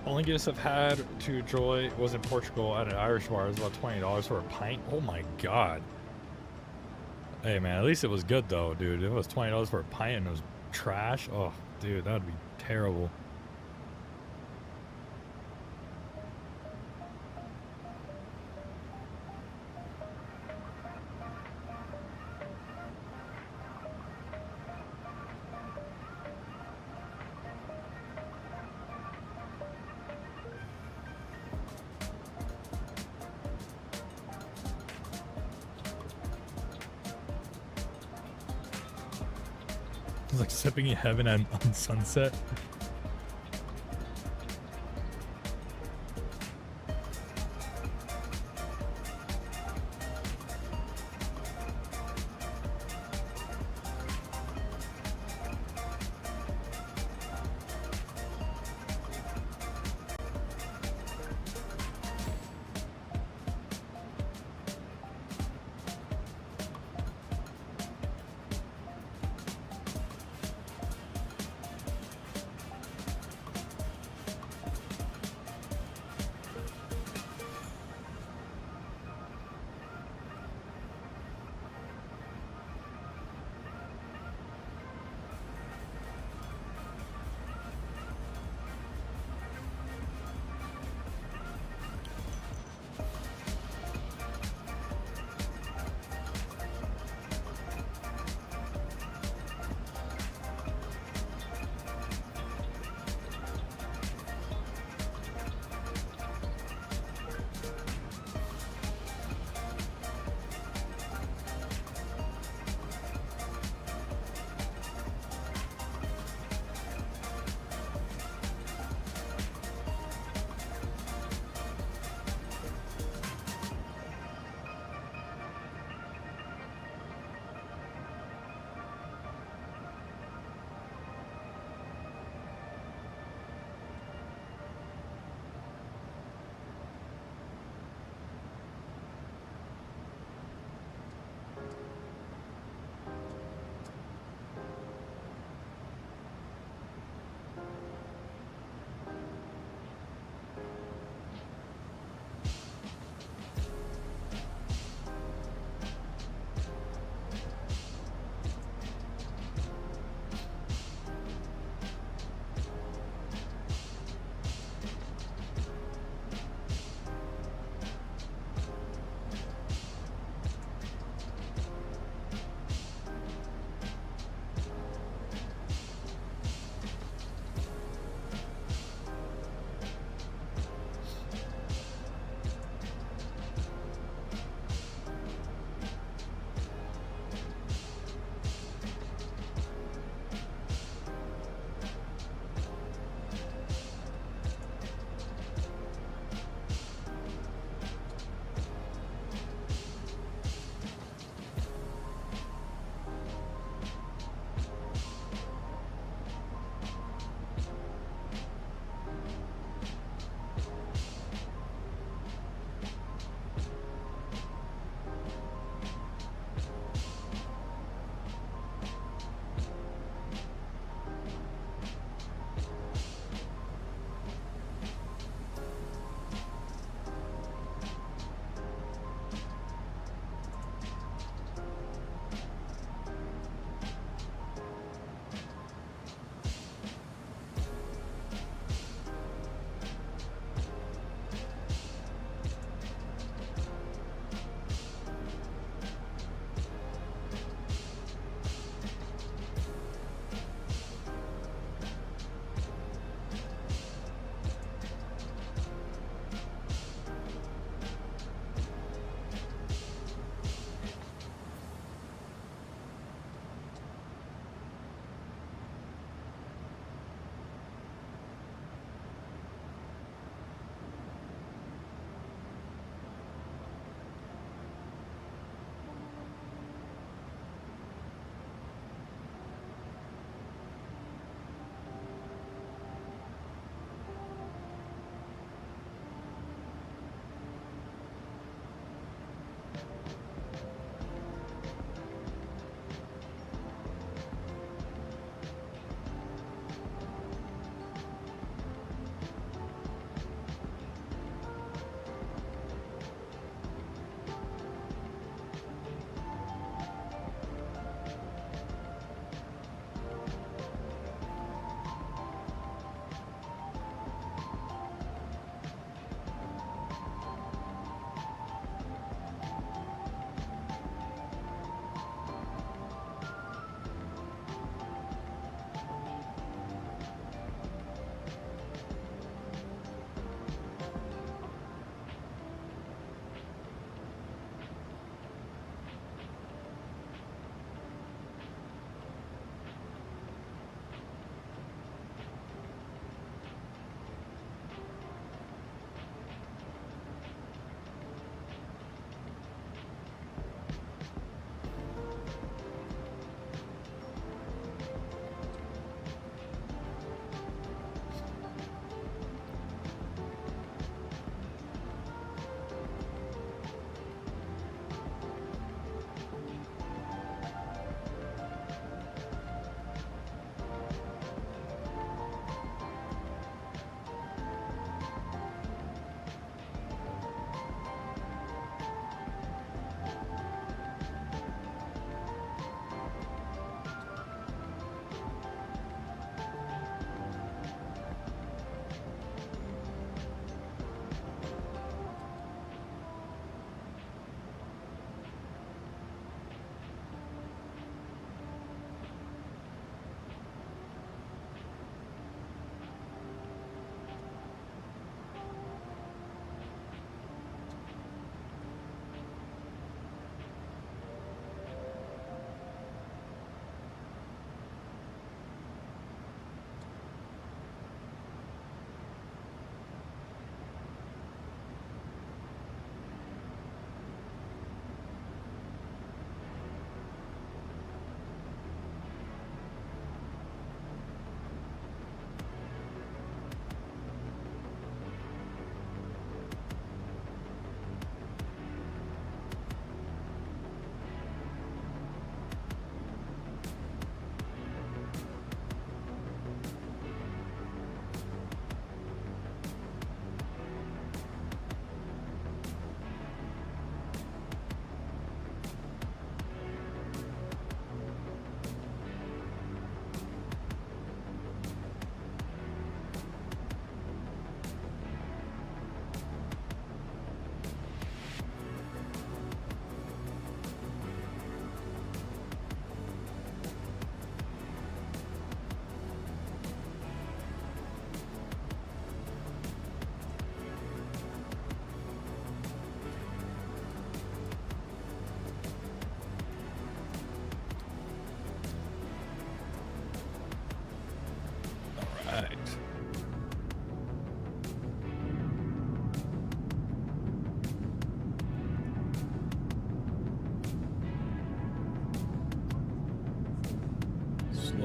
[SPEAKER 3] Only gifts I've had to enjoy was in Portugal at an Irish bar. It was about $20 for a pint. Oh my god. Hey man, at least it was good though, dude. If it was $20 for a pint and it was trash, oh dude, that'd be terrible. It's like sipping in heaven on sunset.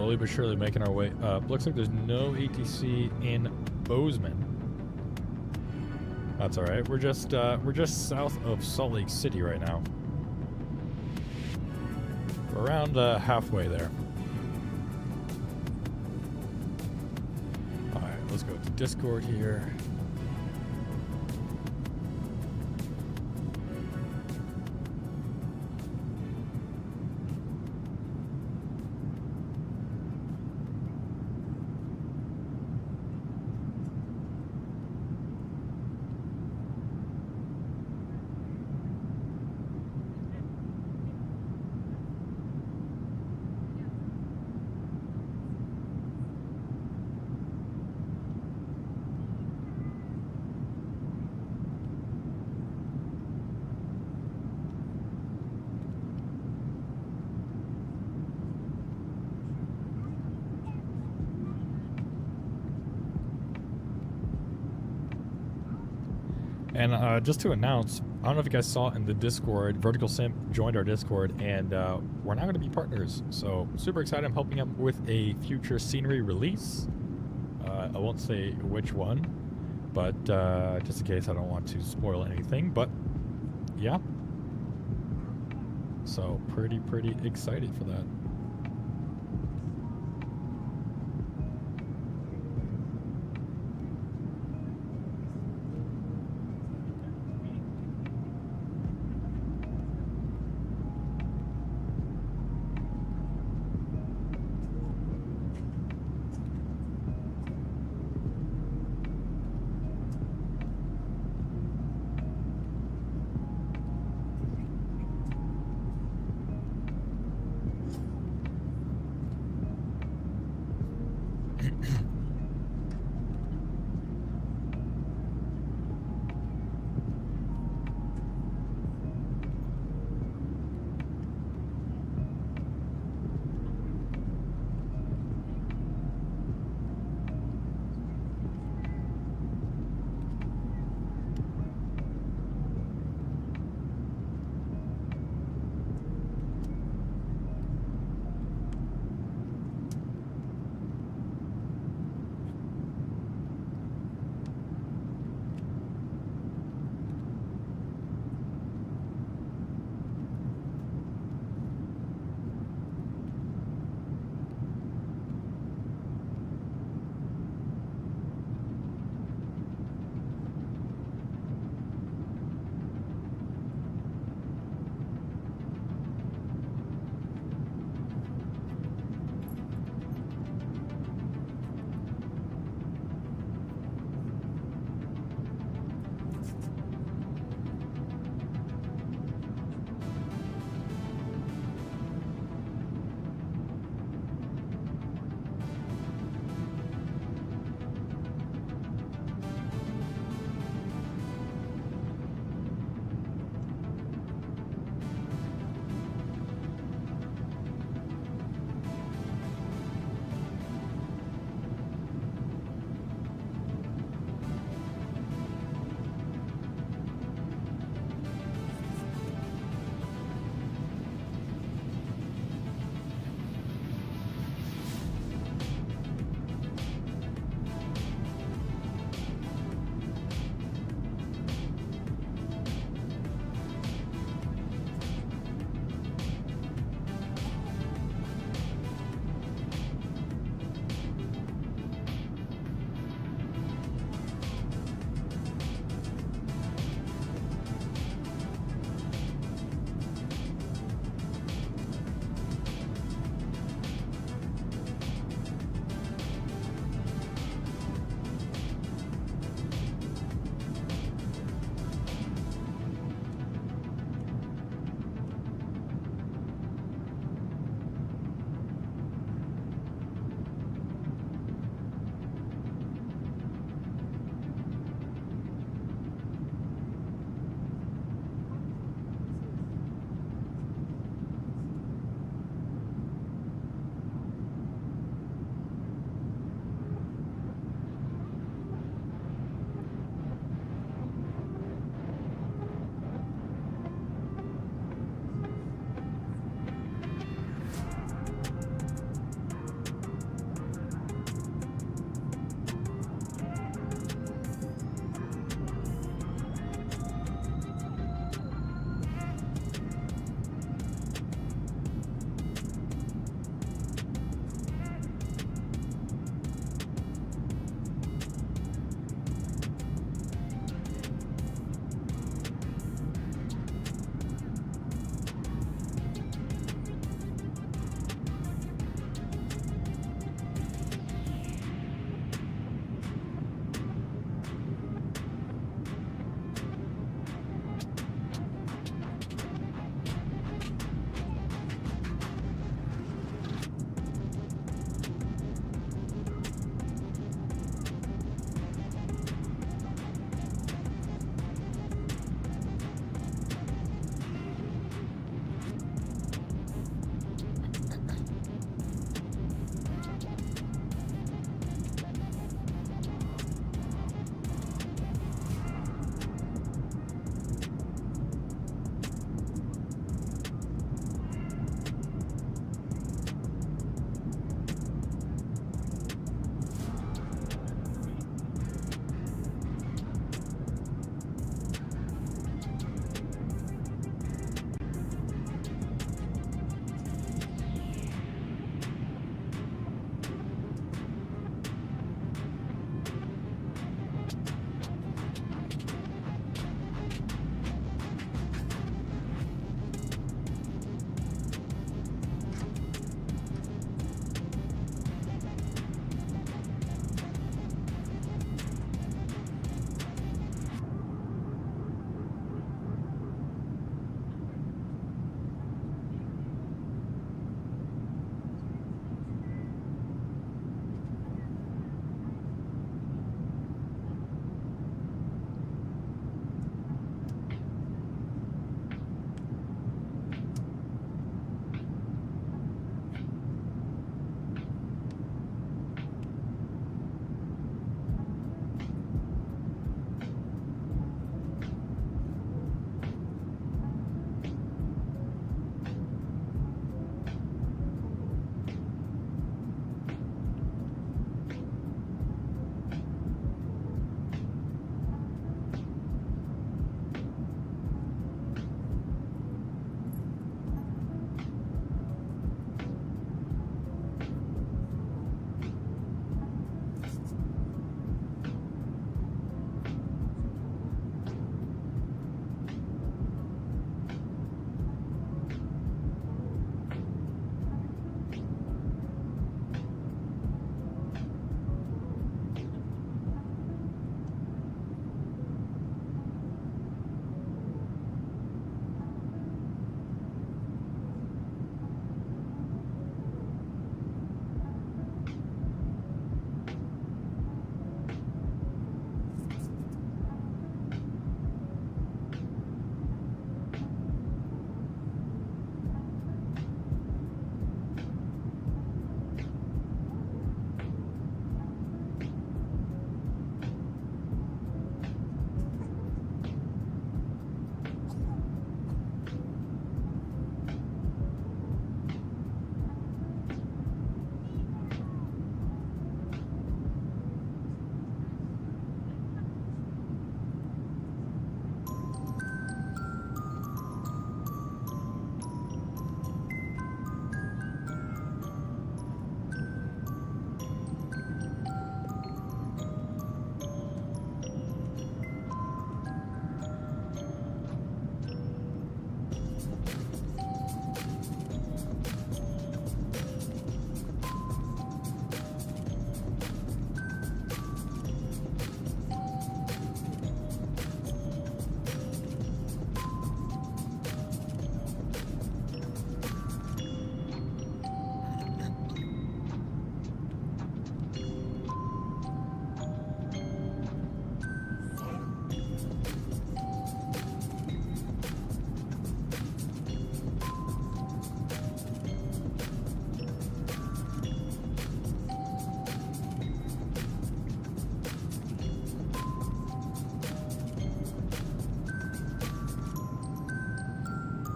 [SPEAKER 3] slowly but surely making our way up. Looks like there's no ATC in Bozeman. That's all right. We're just south of Salt Lake City right now. We're around halfway there. All right, let's go to Discord here. And just to announce, I don't know if you guys saw in the Discord, Vertical Simp joined our Discord, and we're now going to be partners. So super excited. I'm helping him with a future scenery release. I won't say which one, but just in case I don't want to spoil anything. But yeah, so pretty excited for that.